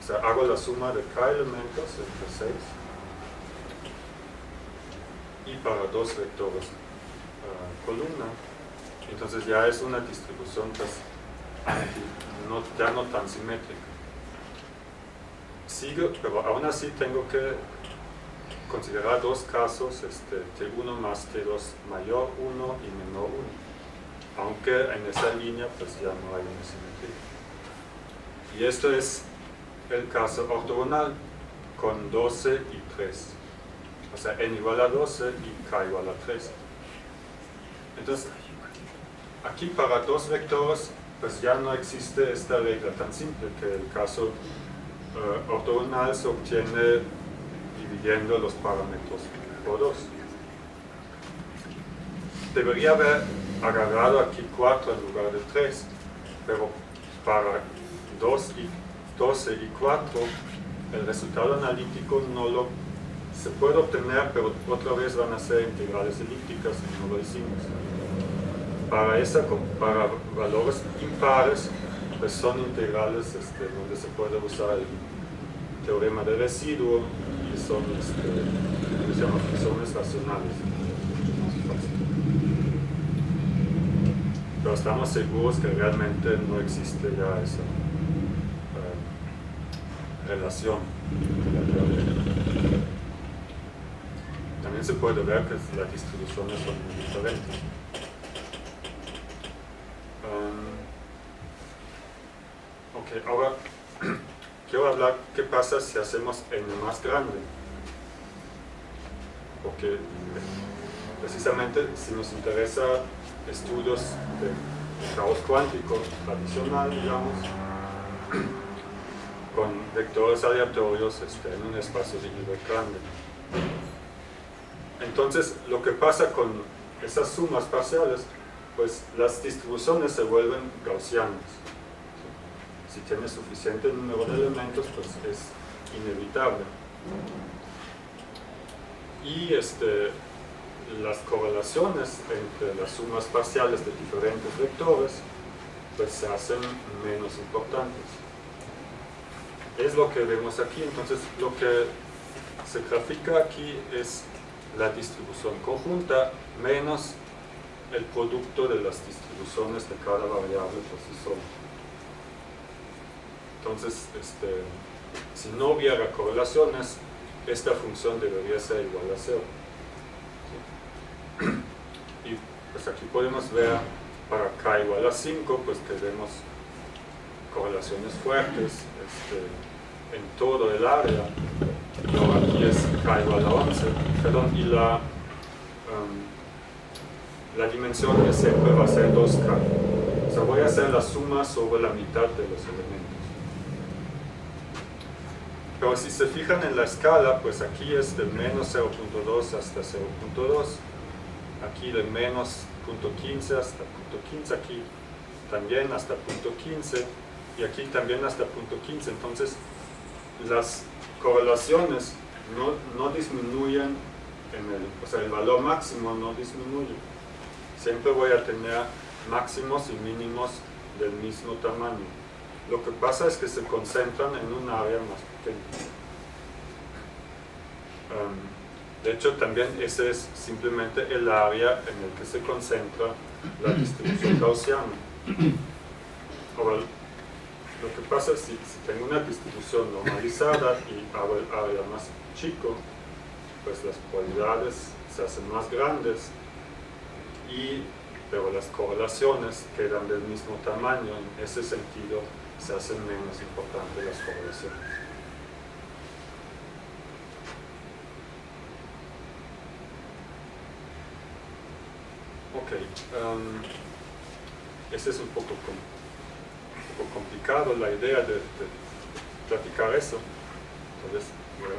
sea, hago la suma de k elementos entre 6 y para dos vectores columna. Entonces ya es una distribución pues, ya no tan simétrica. Sigo, pero aún así tengo que considerar dos casos, T1 más T2 mayor 1 y menor 1. Aunque en esa línea pues ya no hay una simetría. Y esto es el caso ortogonal con 12 y 3. O sea, n igual a 12 y k igual a 3. Entonces, aquí para dos vectores, pues ya no existe esta regla tan simple que el caso ortogonal se obtiene dividiendo los parámetros por 2. Debería haber agarrado aquí 4 en lugar de 3, pero para 12 y 4 el resultado analítico se puede obtener, pero otra vez van a ser integrales elípticas y no lo hicimos. Para valores impares, pues son integrales donde se puede usar el teorema de residuo y son se llaman funciones racionales. Pero estamos seguros que realmente no existe ya esa relación entre la teoría. También se puede ver que las distribuciones son muy diferentes. Ok, ahora quiero hablar qué pasa si hacemos n más grande. Porque precisamente si nos interesa estudios de caos cuántico tradicional, digamos, con vectores aleatorios en un espacio de nivel grande. Entonces, lo que pasa con esas sumas parciales, pues las distribuciones se vuelven gaussianas. Si tienes suficiente número de elementos, pues es inevitable. Y las correlaciones entre las sumas parciales de diferentes vectores, pues se hacen menos importantes. Es lo que vemos aquí. Entonces, lo que se grafica aquí es la distribución conjunta menos el producto de las distribuciones de cada variable por sí sola. Entonces, si no hubiera correlaciones, esta función debería ser igual a 0. ¿Sí? Y pues aquí podemos ver para k igual a 5, pues que vemos correlaciones fuertes en todo el área. Pero aquí es k igual a 11, perdón, y la dimensión siempre va a ser 2k. O sea, voy a hacer la suma sobre la mitad de los elementos. Pero si se fijan en la escala, pues aquí es de menos 0.2 hasta 0.2, aquí de menos 0.15 hasta 0.15, aquí también hasta 0.15 y aquí también hasta 0.15. Entonces, las correlaciones no disminuyen, o sea, el valor máximo no disminuye. Siempre voy a tener máximos y mínimos del mismo tamaño. Lo que pasa es que se concentran en un área más pequeña. De hecho, también ese es simplemente el área en el que se concentra la distribución gaussiana. Ahora, lo que pasa es si tengo una distribución normalizada y hago el área más chico, pues las probabilidades se hacen más grandes, pero las correlaciones quedan del mismo tamaño. En ese sentido se hacen menos importantes las correlaciones. Ok, ese es un poco complicado la idea de platicar eso, entonces voy a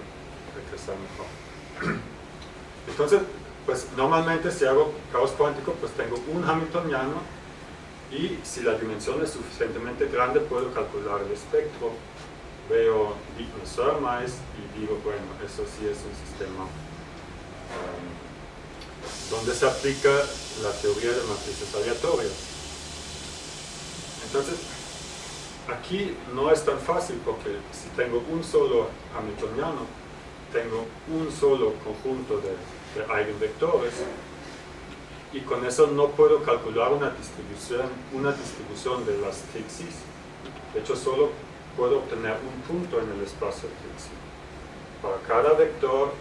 regresar mejor. Entonces, pues normalmente si hago caos cuántico, pues tengo un hamiltoniano y si la dimensión es suficientemente grande puedo calcular el espectro, veo Wigner-Surmise y digo, bueno, eso sí es un sistema donde se aplica la teoría de matrices aleatorias. Entonces, aquí no es tan fácil porque si tengo un solo hamiltoniano, tengo un solo conjunto de eigenvectores y con eso no puedo calcular una distribución de las Trixis. De hecho, solo puedo obtener un punto en el espacio Trixie. Para cada vector,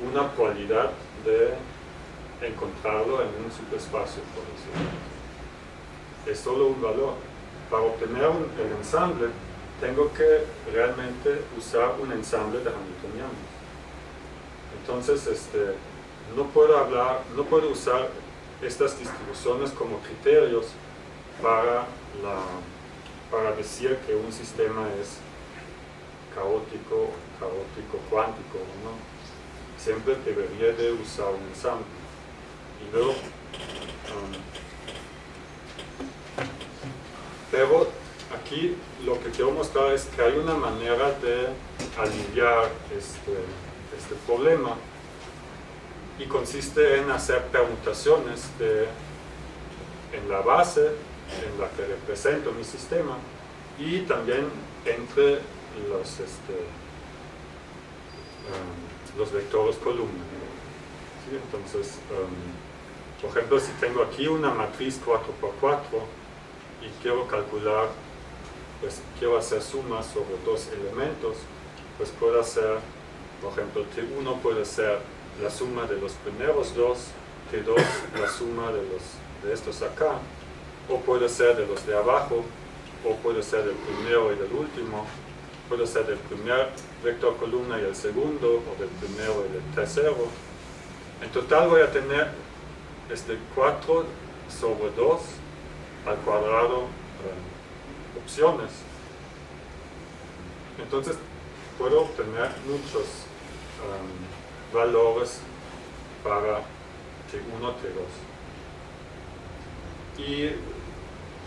una probabilidad de encontrarlo en un subespacio, por decirlo. Es solo un valor. Para obtener el ensamble, tengo que realmente usar un ensamble de hamiltonianos. Entonces, no puedo usar estas distribuciones como criterios para decir que un sistema es caótico cuántico, ¿no? Siempre debería de usar un ensamble. Y luego, pero aquí lo que quiero mostrar es que hay una manera de aliviar este problema y consiste en hacer permutaciones en la base en la que represento mi sistema y también entre los vectores columna. ¿Sí? Entonces, por ejemplo, si tengo aquí una matriz 4x4 y quiero calcular, pues quiero hacer sumas sobre dos elementos, pues puedo hacer, por ejemplo, T1 puede ser la suma de los primeros dos, T2 la suma de estos acá, o puede ser de los de abajo, o puede ser del primero y del último, puede ser del primer vector columna y el segundo, o del primero y del tercero. En total voy a tener 4 sobre 2 al cuadrado opciones. Entonces puedo obtener muchos valores para T1, T2. Y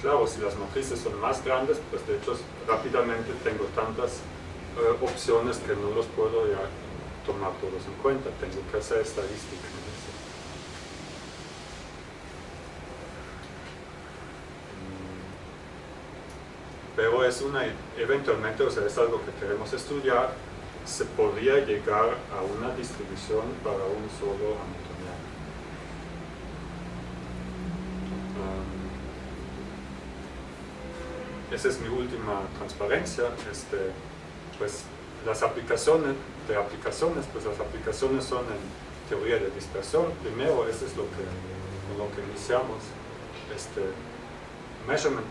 claro, si las matrices son más grandes, pues de hecho rápidamente tengo tantas opciones que no los puedo ya tomar todos en cuenta, tengo que hacer estadística. Pero eventualmente, o sea, es algo que queremos estudiar, se podría llegar a una distribución para un solo hamiltoniano. Esa es mi última transparencia. Pues las aplicaciones, pues las aplicaciones son en teoría de dispersión. Primero, eso es con lo que iniciamos. Measurement,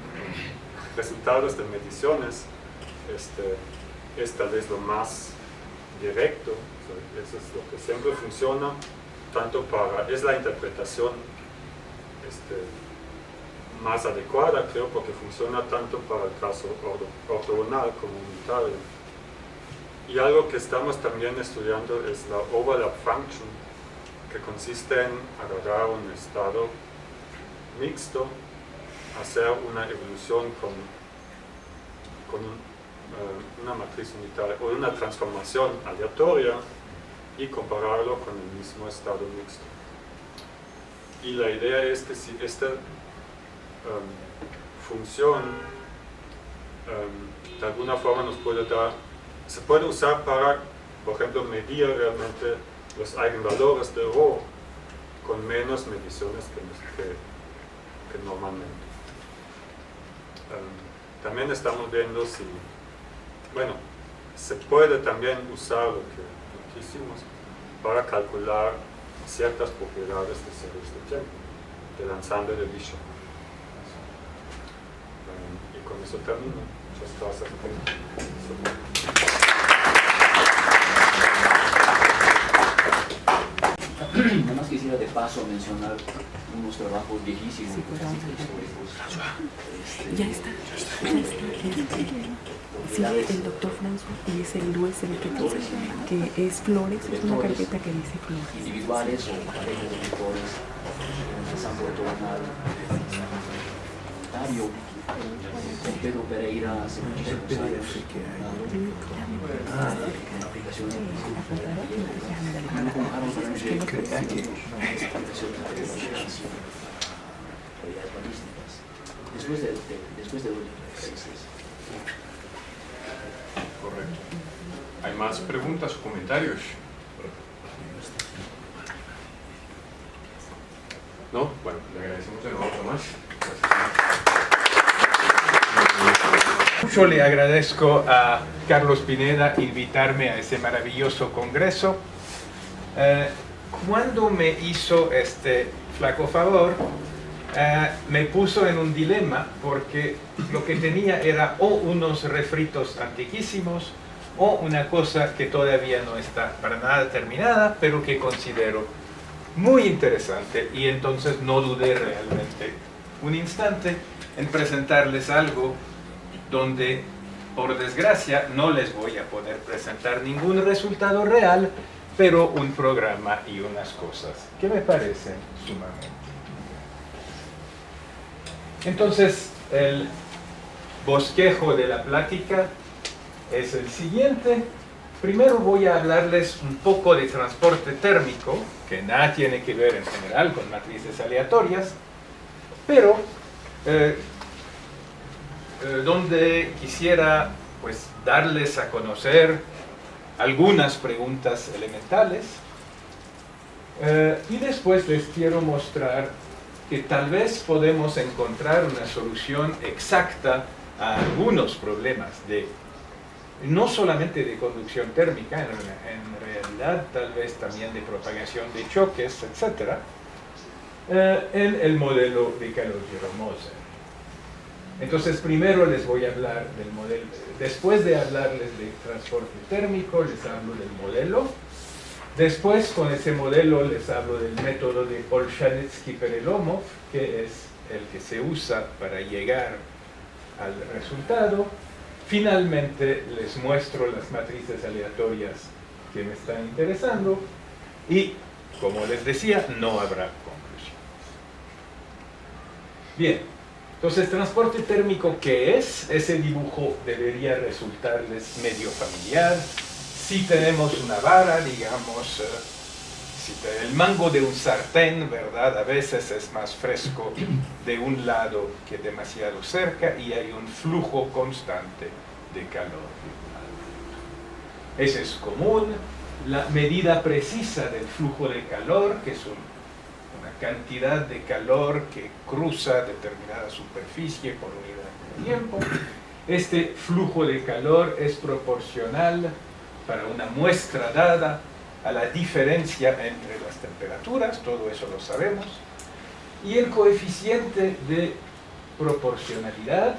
resultados de mediciones, es tal vez lo más directo, o sea, eso es lo que siempre funciona, es la interpretación más adecuada, creo, porque funciona tanto para el caso ortogonal como unitario. Y algo que estamos también estudiando es la overlap function, que consiste en agarrar un estado mixto, hacer una evolución con una matriz unitaria o una transformación aleatoria y compararlo con el mismo estado mixto. Y la idea es que si esta función de alguna forma nos puede dar, se puede usar para, por ejemplo, medir realmente los eigenvalores de ρ con menos mediciones que normalmente. también estamos viendo si, bueno, se puede también usar lo que hicimos para calcular ciertas propiedades de series de tiempo, del ensamble de Bishop. Y con eso termino. Muchas gracias. Nada más quisiera de paso mencionar unos trabajos viejísimos, históricos. Ya está. Sí, el doctor François y es el Luis el que es Flores, es una carpeta que dice Flores. Individuales o parejas de lectores, ensamble ortogonal, Dario, con Pedro Pereira hace muchísimos años, una aplicación con Harold Ranger, aplicaciones de realidades balísticas, después de los países. Correcto. ¿Hay más preguntas o comentarios? ¿No? Bueno, le agradecemos de nuevo, Tomás. Mucho le agradezco a Carlos Pineda invitarme a ese maravilloso congreso. Cuando me hizo este flaco favor, me puso en un dilema porque lo que tenía era o unos refritos antiquísimos o una cosa que todavía no está para nada terminada, pero que considero muy interesante, y entonces no dudé realmente un instante en presentarles algo donde, por desgracia, no les voy a poder presentar ningún resultado real, pero un programa y unas cosas que me parecen sumamente. Entonces, el bosquejo de la plática es el siguiente. Primero voy a hablarles un poco de transporte térmico, que nada tiene que ver en general con matrices aleatorias, pero donde quisiera pues darles a conocer algunas preguntas elementales, y después les quiero mostrar que tal vez podemos encontrar una solución exacta a algunos problemas no solamente de conducción térmica, en realidad tal vez también de propagación de choques, etc., en el modelo de Calogero-Moser. Entonces primero les voy a hablar del modelo, después de hablarles de transporte térmico les hablo del modelo, después con ese modelo les hablo del método de Olshanitsky-Perelomov, que es el que se usa para llegar al resultado. Finalmente les muestro las matrices aleatorias que me están interesando y, como les decía, no habrá conclusiones. Bien, entonces, transporte térmico, ¿qué es? Ese dibujo debería resultarles medio familiar. Si tenemos una vara, digamos, el mango de un sartén, ¿verdad? A veces es más fresco de un lado que demasiado cerca y hay un flujo constante de calor. Ese es común. La medida precisa del flujo de calor, que es una cantidad de calor que cruza determinada superficie por unidad de tiempo. Este flujo de calor es proporcional para una muestra dada a la diferencia entre las temperaturas, todo eso lo sabemos, y el coeficiente de proporcionalidad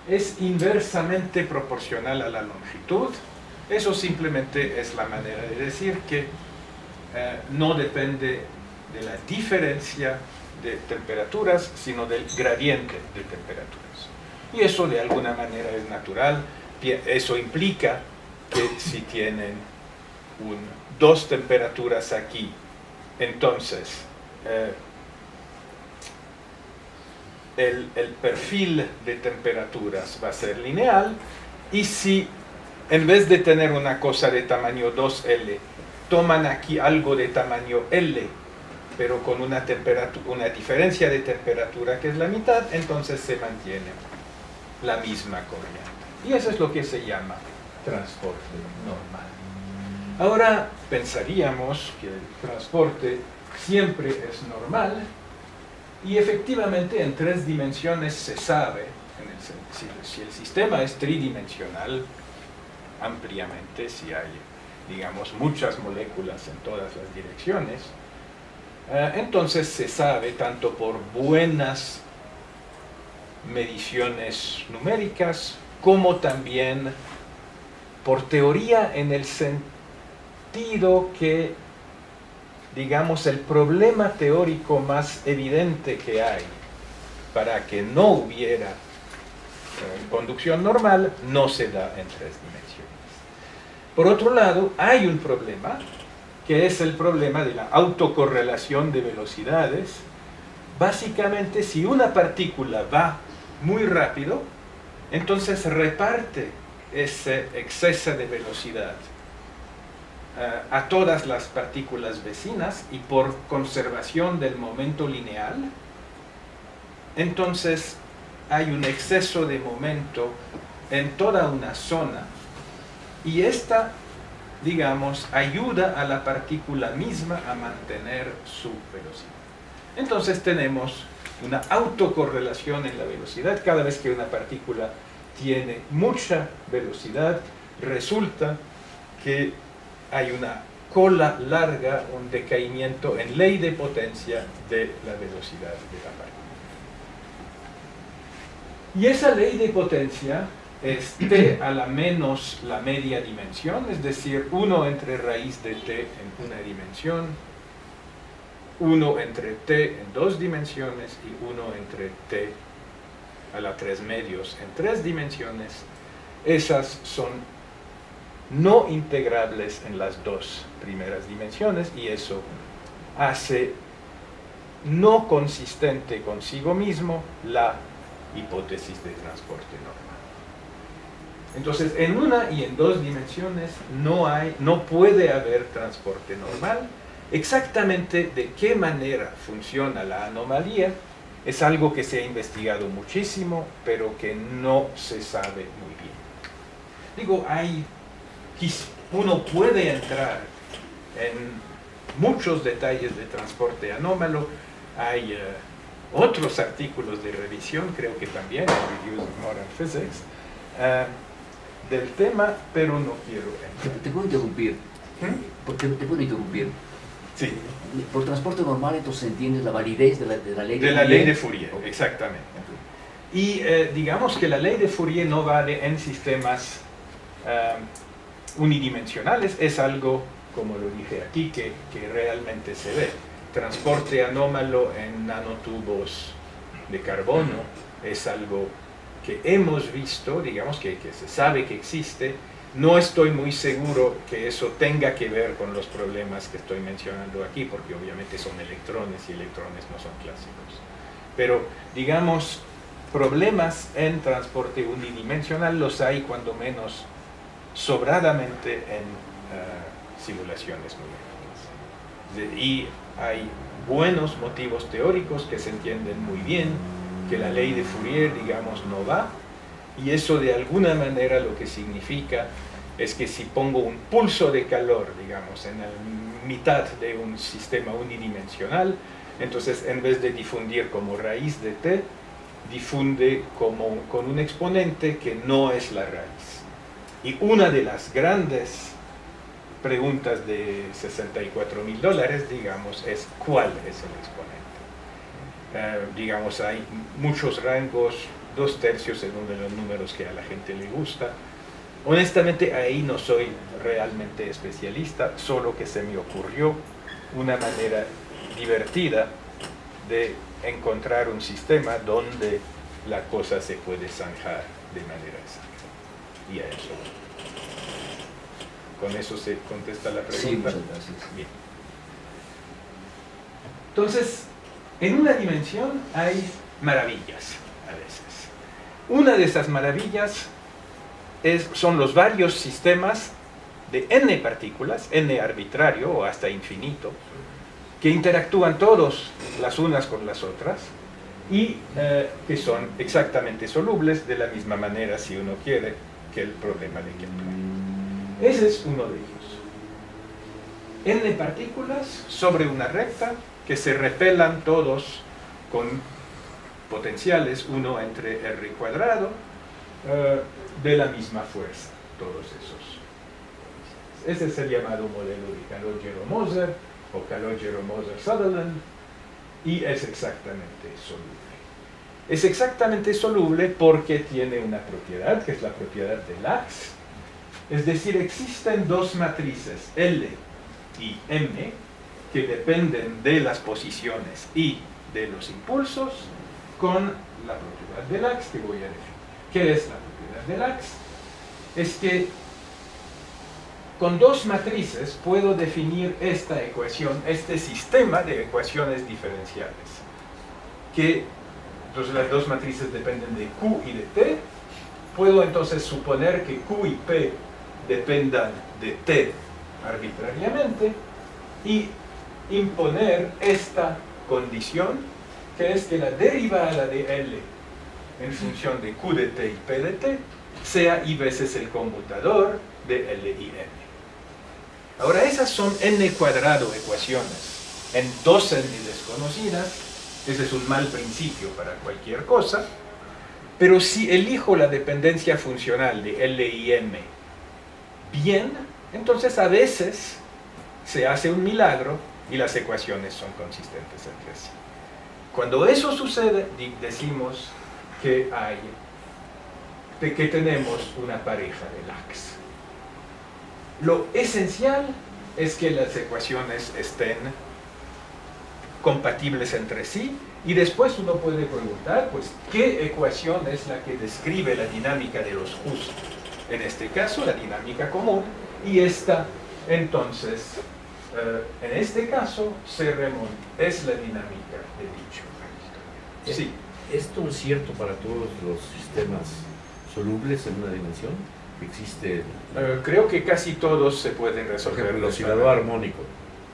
es inversamente proporcional a la longitud. Eso simplemente es la manera de decir que no depende de la diferencia de temperaturas, sino del gradiente de temperaturas. Y eso de alguna manera es natural. Eso implica que si tienen dos temperaturas aquí, entonces el perfil de temperaturas va a ser lineal, y si en vez de tener una cosa de tamaño 2L, toman aquí algo de tamaño L, pero con una diferencia de temperatura que es la mitad, entonces se mantiene la misma corriente. Y eso es lo que se llama transporte normal. Ahora pensaríamos que el transporte siempre es normal, Y efectivamente en 3 dimensiones se sabe, si el sistema es tridimensional, ampliamente, si hay, digamos, muchas moléculas en todas las direcciones, entonces se sabe tanto por buenas mediciones numéricas como también por teoría, en el sentido que, digamos, el problema teórico más evidente que hay para que no hubiera conducción normal no se da en 3 dimensiones. Por otro lado, hay un problema que es el problema de la autocorrelación de velocidades. Básicamente, si una partícula va muy rápido, entonces reparte ese exceso de velocidad a todas las partículas vecinas, y por conservación del momento lineal, entonces hay un exceso de momento en toda una zona, y esta, digamos, ayuda a la partícula misma a mantener su velocidad. Entonces tenemos una autocorrelación en la velocidad. Cada vez que una partícula tiene mucha velocidad, resulta que hay una cola larga, un decaimiento en ley de potencia de la velocidad de la partícula. Y esa ley de potencia es t a la menos la media dimensión, es decir, 1 entre raíz de t en una dimensión, 1 entre t en 2 dimensiones y 1 entre t a la 3 medios en 3 dimensiones. Esas son no integrables en las 2 primeras dimensiones, y eso hace no consistente consigo mismo la hipótesis de transporte normal. Entonces, en 1 y en 2 dimensiones no puede haber transporte normal. Exactamente de qué manera funciona la anomalía es algo que se ha investigado muchísimo, pero que no se sabe muy bien. Digo, uno puede entrar en muchos detalles de transporte anómalo. Hay otros artículos de revisión, creo que también en Reviews of Modern Physics, del tema, pero no quiero entrar. Te puedo interrumpir. ¿Te puedo interrumpir? Sí. Por transporte normal, entonces entiendes la validez de la ley de Fourier. De la ley de Fourier, exactamente. Y digamos que la ley de Fourier no vale en sistemas unidimensionales. Es algo, como lo dije aquí, que realmente se ve. Transporte anómalo en nanotubos de carbono es algo que hemos visto, digamos que se sabe que existe. No estoy muy seguro que eso tenga que ver con los problemas que estoy mencionando aquí, porque obviamente son electrones y electrones no son clásicos. Pero, digamos, problemas en transporte unidimensional los hay cuando menos sobradamente en simulaciones numéricas. Y hay buenos motivos teóricos que se entienden muy bien, que la ley de Fourier, digamos, no va. Y eso de alguna manera lo que significa es que si pongo un pulso de calor, digamos, en la mitad de un sistema unidimensional, entonces en vez de difundir como raíz de t, difunde con un exponente que no es la raíz. Y una de las grandes preguntas de $64.000, digamos, es ¿cuál es el exponente? Digamos, hay muchos rangos, 2/3 es uno de los números que a la gente le gusta. Honestamente, ahí no soy realmente especialista, solo que se me ocurrió una manera divertida de encontrar un sistema donde la cosa se puede zanjar de manera exacta. Y a eso. ¿Con eso se contesta la pregunta? Sí, muchas gracias. Bien. Entonces, en una dimensión hay maravillas a veces. Una de esas maravillas son los varios sistemas de n partículas, n arbitrario o hasta infinito, que interactúan todos las unas con las otras y que son exactamente solubles de la misma manera, si uno quiere, que el problema de Kepler. Ese es uno de ellos. N partículas sobre una recta que se repelan todos con potenciales 1 entre R cuadrado de la misma fuerza, todos esos. Ese es el llamado modelo de Calogero-Moser o Calogero-Moser-Sutherland y es exactamente soluble. Es exactamente soluble porque tiene una propiedad, que es la propiedad de Lax. Es decir, existen dos matrices, L y M, que dependen de las posiciones y de los impulsos, con la propiedad de Lax que voy a definir. ¿Qué es la propiedad de Lax? Es que con dos matrices puedo definir esta ecuación, este sistema de ecuaciones diferenciales. Entonces las dos matrices dependen de Q y de T. Puedo entonces suponer que Q y P dependan de T arbitrariamente y imponer esta condición, que es que la derivada de L en función de Q de T y P de T sea I veces el conmutador de L y M. Ahora esas son n cuadrado ecuaciones en dos n desconocidas. Ese es un mal principio para cualquier cosa, pero si elijo la dependencia funcional de L y M bien, entonces a veces se hace un milagro y las ecuaciones son consistentes entre sí. Cuando eso sucede, decimos que tenemos una pareja de Lax. Lo esencial es que las ecuaciones estén compatibles entre sí, y después uno puede preguntar, pues, ¿qué ecuación es la que describe la dinámica de los Qs? En este caso, la dinámica común, y esta, entonces, en este caso, es la dinámica de dicho. Sí. ¿Esto es cierto para todos los sistemas solubles en una dimensión? ¿Existe? Creo que casi todos se pueden Por resolver. ejemplo, el oscilador armónico.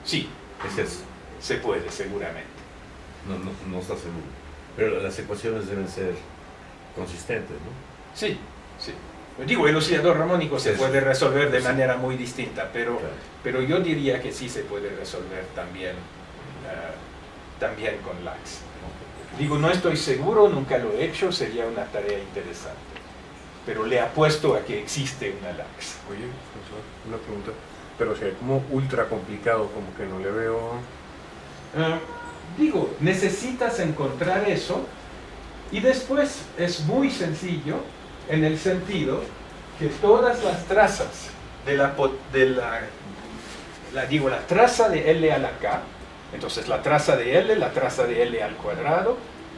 Sí, Ese es. se puede, seguramente. No está seguro. Pero las ecuaciones deben ser consistentes, ¿no? Sí, sí. Digo, el oscilador armónico se Sí. puede resolver de Sí. manera muy distinta, pero, Claro. pero yo diría que sí se puede resolver también, también con Lax. Digo, no estoy seguro, nunca lo he hecho, sería una tarea interesante. Pero le apuesto a que existe una Lax. Oye, profesor, una pregunta. Pero si es como ultra complicado, como que no le veo... Digo, necesitas encontrar eso y después es muy sencillo en el sentido que todas las trazas la traza de L a la K, entonces la traza de L al cuadrado,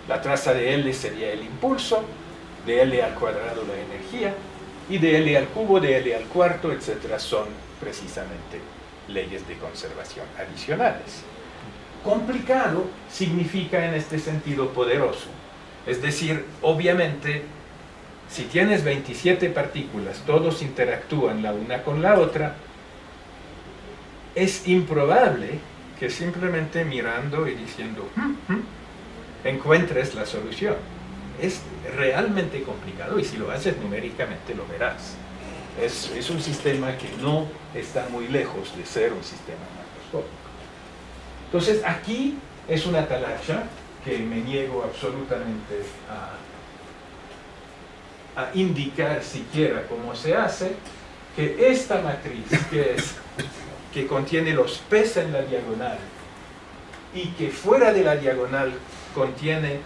la traza de L sería el impulso, de L al cuadrado la energía, y de L al cubo, de L al cuarto, etcétera, son precisamente leyes de conservación adicionales. Complicado significa en este sentido poderoso. Es decir, obviamente, si tienes 27 partículas, todos interactúan la una con la otra, es improbable que simplemente mirando y diciendo encuentres la solución. Es realmente complicado y si lo haces numéricamente lo verás. Es un sistema que no está muy lejos de ser un sistema macroscópico. Entonces aquí es una talacha que me niego absolutamente a indicar siquiera cómo se hace, que esta matriz que contiene los P's en la diagonal y que fuera de la diagonal contiene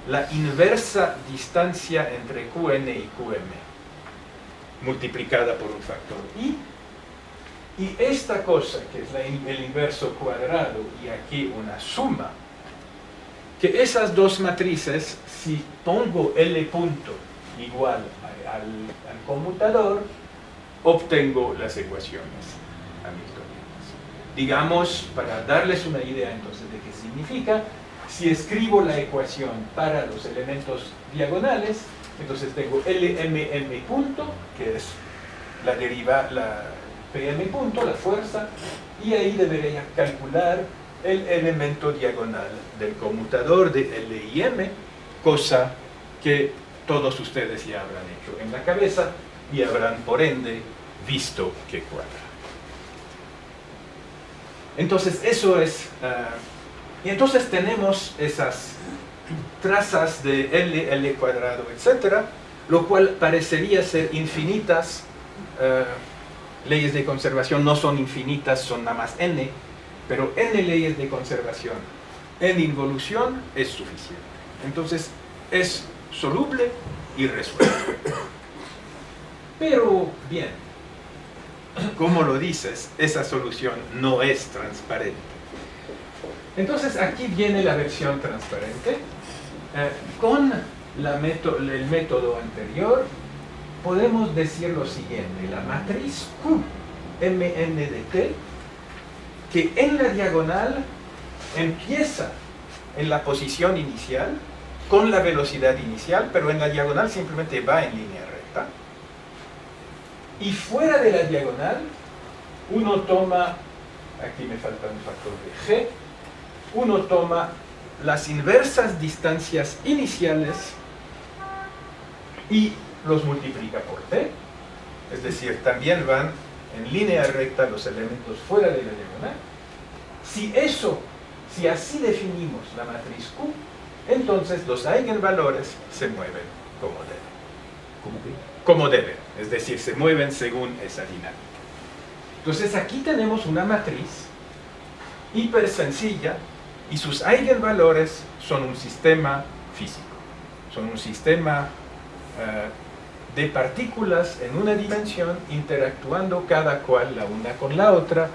la inversa distancia entre Qn y Qm multiplicada por un factor i, y esta cosa que es el inverso cuadrado y aquí una suma, que esas dos matrices, si pongo L punto igual al conmutador, obtengo las ecuaciones hamiltonianas. Digamos, para darles una idea entonces de qué significa, si escribo la ecuación para los elementos diagonales, entonces tengo LMM punto, que es la PM punto, la fuerza, y ahí debería calcular el elemento diagonal del conmutador de L y M, cosa que todos ustedes ya habrán hecho en la cabeza y habrán por ende visto que cuadra. Entonces eso es... y entonces tenemos esas trazas de L, L cuadrado, etc., lo cual parecería ser infinitas. Leyes de conservación no son infinitas, son nada más n, pero n leyes de conservación en involución es suficiente. Entonces es soluble y resuelve. Pero bien, como lo dices, esa solución no es transparente. Entonces aquí viene la versión transparente. Con el método anterior podemos decir lo siguiente: la matriz Q mn de t, que en la diagonal empieza en la posición inicial con la velocidad inicial, pero en la diagonal simplemente va en línea recta, y fuera de la diagonal uno toma, aquí me falta un factor de g, uno toma las inversas distancias iniciales y los multiplica por t, es decir, también van en línea recta los elementos fuera de la diagonal. Si así definimos la matriz Q, entonces los eigenvalores se mueven como deben. ¿Cómo que? Como deben, es decir, se mueven según esa dinámica. Entonces aquí tenemos una matriz hiper sencilla y sus eigenvalores son un sistema físico, son un sistema de partículas en una dimensión interactuando cada cual la una con la otra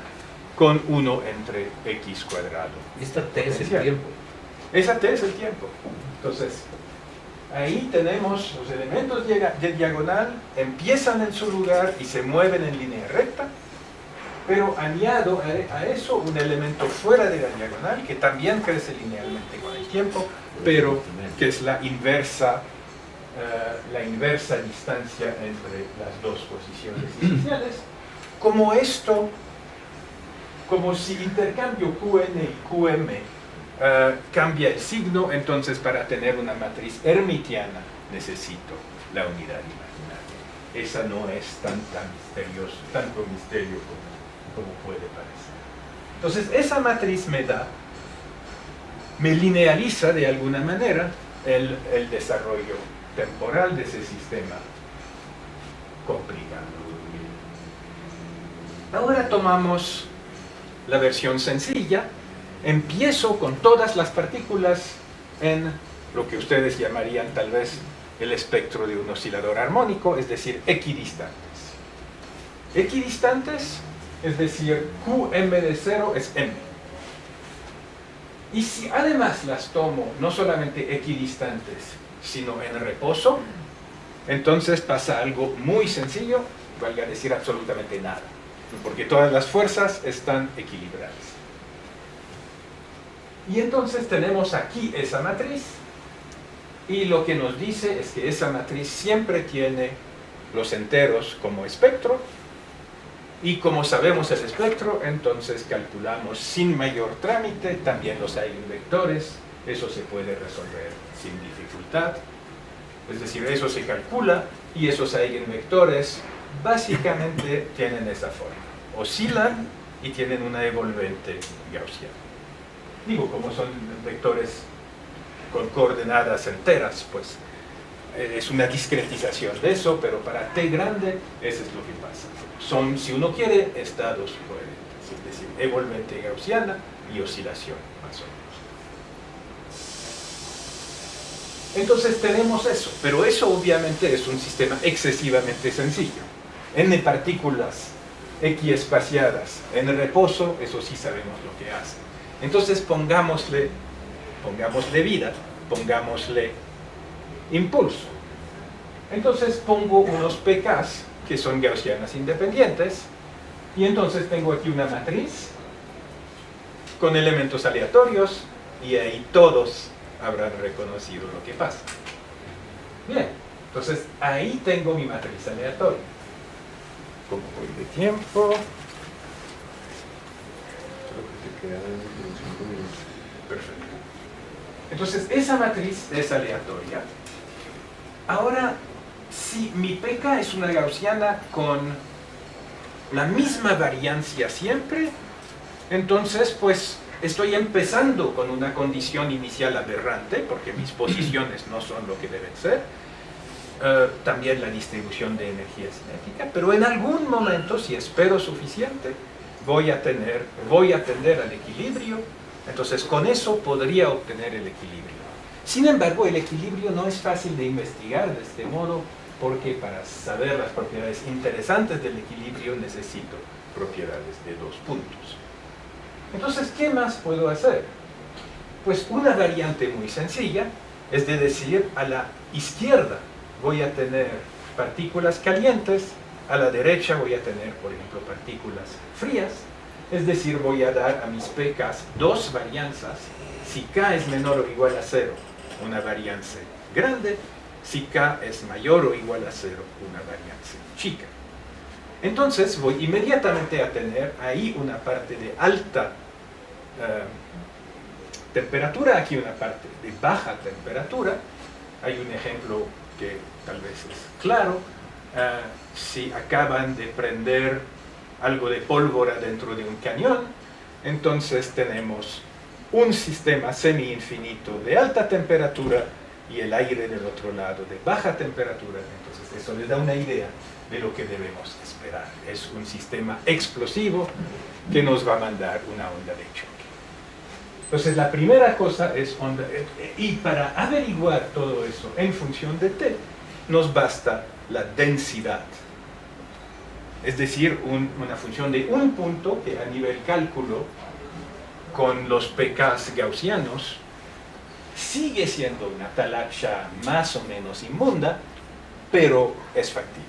con 1 entre x cuadrado. Esta T es el tiempo. Esa T es el tiempo. Entonces, ahí tenemos los elementos de diagonal, empiezan en su lugar y se mueven en línea recta, pero añado a eso un elemento fuera de la diagonal que también crece linealmente con el tiempo, pero que es la inversa distancia entre las dos posiciones iniciales. Como si intercambio Qn y Qm cambia el signo, entonces para tener una matriz hermitiana necesito la unidad imaginaria. Esa no es tanto misterio como puede parecer. Entonces esa matriz me linealiza de alguna manera el desarrollo temporal de ese sistema complicado. Ahora tomamos la versión sencilla. Empiezo con todas las partículas en lo que ustedes llamarían tal vez el espectro de un oscilador armónico, es decir, equidistantes. Equidistantes, es decir, Qm de 0 es m. Y si además las tomo no solamente equidistantes, sino en reposo, entonces pasa algo muy sencillo, valga decir absolutamente nada, porque todas las fuerzas están equilibradas. Y entonces tenemos aquí esa matriz, y lo que nos dice es que esa matriz siempre tiene los enteros como espectro, y como sabemos el espectro, entonces calculamos sin mayor trámite también los eigenvectores. Eso se puede resolver sin dificultad, es decir, eso se calcula, y esos eigenvectores básicamente tienen esa forma, oscilan y tienen una evolvente gaussiana. Digo, como son vectores con coordenadas enteras, pues es una discretización de eso, pero para t grande eso es lo que pasa. Son, si uno quiere, estados coherentes, es decir, evolvente gaussiana y oscilación, más o menos. Entonces tenemos eso, pero eso obviamente es un sistema excesivamente sencillo. N partículas equiespaciadas en reposo, eso sí sabemos lo que hace. Entonces pongámosle vida, pongámosle impulso. Entonces pongo unos pKs que son gaussianas independientes, y entonces tengo aquí una matriz con elementos aleatorios, y ahí todos habrán reconocido lo que pasa. Bien, entonces ahí tengo mi matriz aleatoria. Como voy de tiempo, perfecto. Entonces esa matriz es aleatoria. Ahora, si mi pK es una gaussiana con la misma variancia siempre, entonces pues estoy empezando con una condición inicial aberrante, porque mis posiciones no son lo que deben ser, también la distribución de energía cinética, pero en algún momento, si espero suficiente, voy a tender al equilibrio, entonces con eso podría obtener el equilibrio. Sin embargo, el equilibrio no es fácil de investigar de este modo, porque para saber las propiedades interesantes del equilibrio necesito propiedades de dos puntos. Entonces, ¿qué más puedo hacer? Pues una variante muy sencilla es de decir, a la izquierda voy a tener partículas calientes, a la derecha voy a tener, por ejemplo, partículas frías, es decir, voy a dar a mis pKs dos varianzas. Si K es menor o igual a 0, una varianza grande; si K es mayor o igual a 0, una varianza chica. Entonces voy inmediatamente a tener ahí una parte de alta temperatura, aquí una parte de baja temperatura. Hay un ejemplo que tal vez es claro. Si acaban de prender algo de pólvora dentro de un cañón, entonces tenemos un sistema semi-infinito de alta temperatura y el aire del otro lado de baja temperatura. Entonces eso les da una idea de lo que debemos esperar. Es un sistema explosivo que nos va a mandar una onda de choque. Entonces la primera cosa es onda, y para averiguar todo eso en función de t, nos basta la densidad. Es decir, una función de un punto que a nivel cálculo, con los pKs gaussianos, sigue siendo una talacha más o menos inmunda, pero es factible.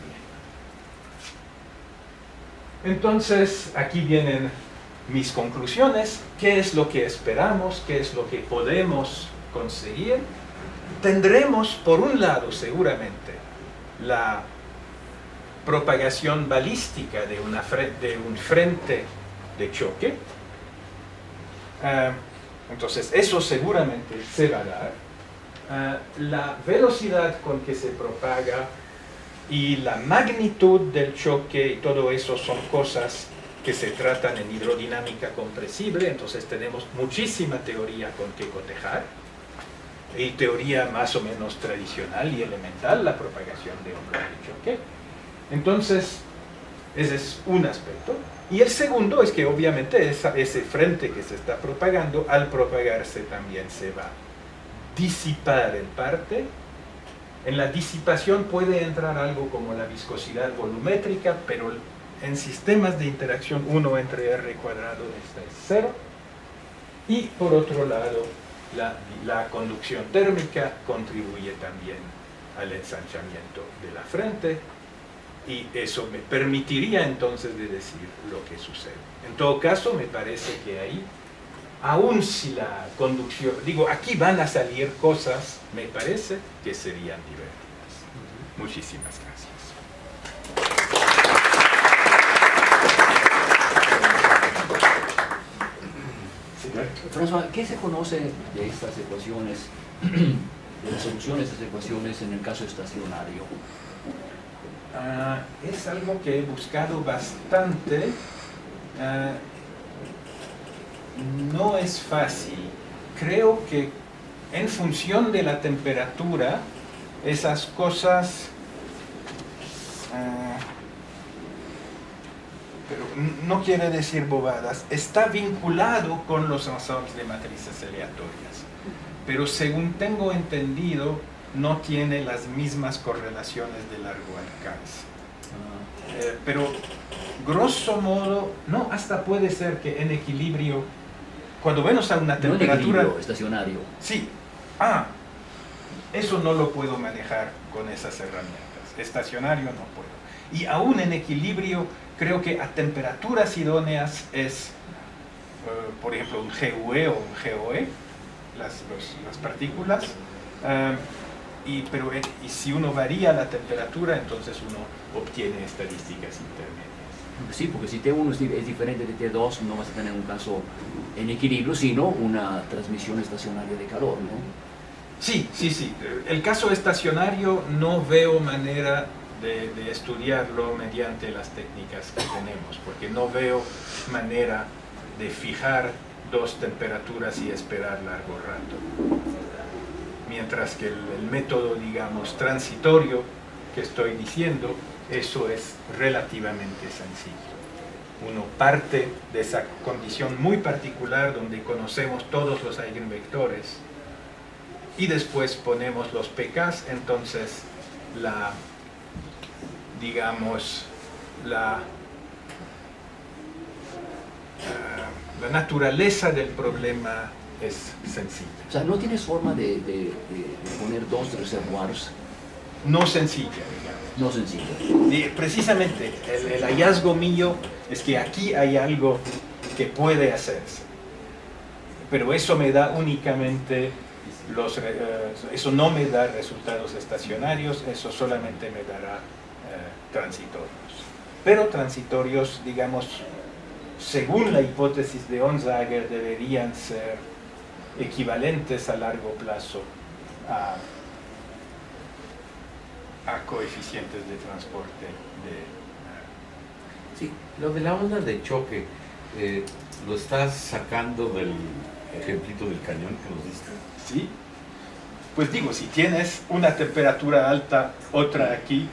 Entonces, aquí vienen mis conclusiones. ¿Qué es lo que esperamos? ¿Qué es lo que podemos conseguir? Tendremos, por un lado, seguramente, la propagación balística de un frente de choque. Entonces, eso seguramente se va a dar. La velocidad con que se propaga y la magnitud del choque y todo eso son cosas que se tratan en hidrodinámica compresible. Entonces tenemos muchísima teoría con que cotejar, y teoría más o menos tradicional y elemental, la propagación de ondas de choque. Entonces, ese es un aspecto. Y el segundo es que obviamente ese frente que se está propagando, al propagarse también se va a disipar en parte. En la disipación puede entrar algo como la viscosidad volumétrica, pero en sistemas de interacción 1 entre r cuadrado esta es 0. Y por otro lado, la conducción térmica contribuye también al ensanchamiento de la frente, y eso me permitiría entonces de decir lo que sucede. En todo caso, me parece que ahí, aun si la conducción, digo, aquí van a salir cosas, me parece, que serían divertidas. Muchísimas gracias. François, ¿qué se conoce de estas ecuaciones, de las soluciones de estas ecuaciones en el caso estacionario? Es algo que he buscado bastante. No es fácil. Creo que en función de la temperatura, esas cosas... pero no quiere decir bobadas, está vinculado con los ensembles de matrices aleatorias. Pero según tengo entendido, no tiene las mismas correlaciones de largo alcance. Pero, grosso modo, no, hasta puede ser que en equilibrio, cuando vemos a una temperatura... No en equilibrio estacionario. Sí. Eso no lo puedo manejar con esas herramientas. Estacionario no puedo. Y aún en equilibrio, creo que a temperaturas idóneas es, por ejemplo, un GUE o un GOE, las partículas. Y si uno varía la temperatura, entonces uno obtiene estadísticas intermedias. Sí, porque si T1 es diferente de T2, no vas a tener un caso en equilibrio, sino una transmisión estacionaria de calor, ¿no? Sí. El caso estacionario no veo manera de estudiarlo mediante las técnicas que tenemos, porque no veo manera de fijar 2 temperaturas y esperar largo rato. Mientras que el método, digamos, transitorio que estoy diciendo, eso es relativamente sencillo. Uno parte de esa condición muy particular donde conocemos todos los eigenvectores y después ponemos los pKs, entonces la naturaleza del problema es sencilla. O sea, no tienes forma de poner 2 reservoirs. No sencilla, digamos. No sencillo. Y precisamente el hallazgo mío es que aquí hay algo que puede hacerse. Pero eso me da únicamente eso no me da resultados estacionarios, eso solamente me dará transitorios. Pero transitorios, digamos, según la hipótesis de Onsager, deberían ser equivalentes a largo plazo a coeficientes de transporte Sí, lo de la onda de choque, lo estás sacando del ejemplito del cañón que nos diste. ¿Sí? Pues digo, si tienes una temperatura alta, otra aquí,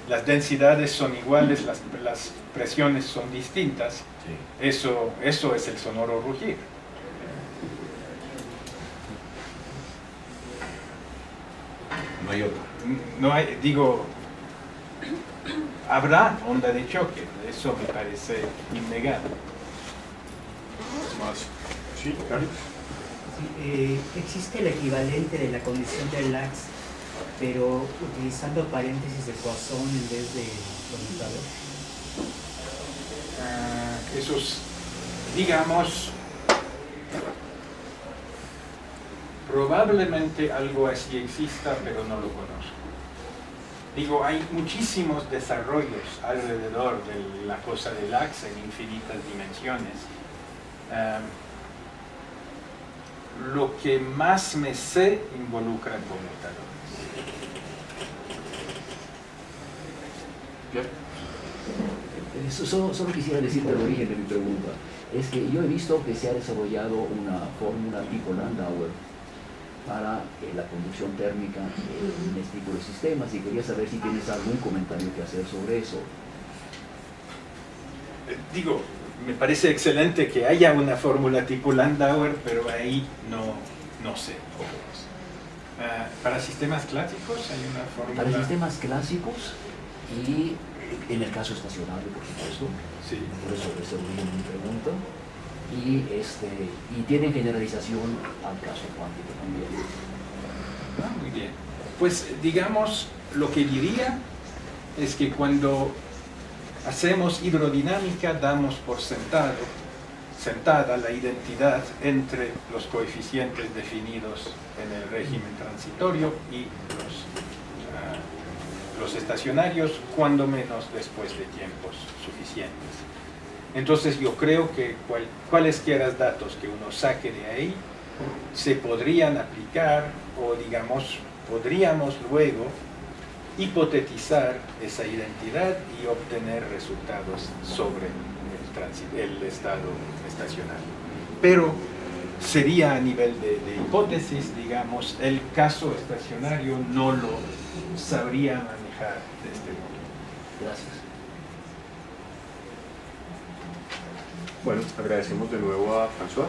las densidades son iguales, las presiones son distintas, Sí. eso es el sonoro rugir. No hay otra. No hay, digo, habrá onda de choque, eso me parece innegable. Sí, Carlos. Sí, existe el equivalente de la condición de Lax, pero utilizando paréntesis de Poisson en vez de conmutador. Esos, digamos, probablemente algo así exista, pero no lo conozco. Digo, hay muchísimos desarrollos alrededor de la cosa de Lax en infinitas dimensiones. Lo que más me sé involucra conmutadores. Solo quisiera decirte el origen de mi pregunta. Es que yo he visto que se ha desarrollado una fórmula tipo Landauer para la conducción térmica en este tipo de sistemas y quería saber si tienes algún comentario que hacer sobre eso. Digo, me parece excelente que haya una fórmula tipo Landauer, pero ahí no sé cómo es. Para sistemas clásicos hay una fórmula... Para sistemas clásicos y en el caso estacionario, por supuesto. Sí. Por eso es el origen de mi pregunta. Y tienen generalización al caso cuántico también. Muy bien. Pues digamos, lo que diría es que cuando hacemos hidrodinámica damos por sentada la identidad entre los coeficientes definidos en el régimen transitorio y los estacionarios, cuando menos después de tiempos suficientes. Entonces yo creo que cualesquiera datos que uno saque de ahí se podrían aplicar o digamos podríamos luego hipotetizar esa identidad y obtener resultados sobre el estado estacionario. Pero sería a nivel de hipótesis, digamos, el caso estacionario no lo sabría manejar de este modo. Gracias. Bueno, agradecemos de nuevo a François.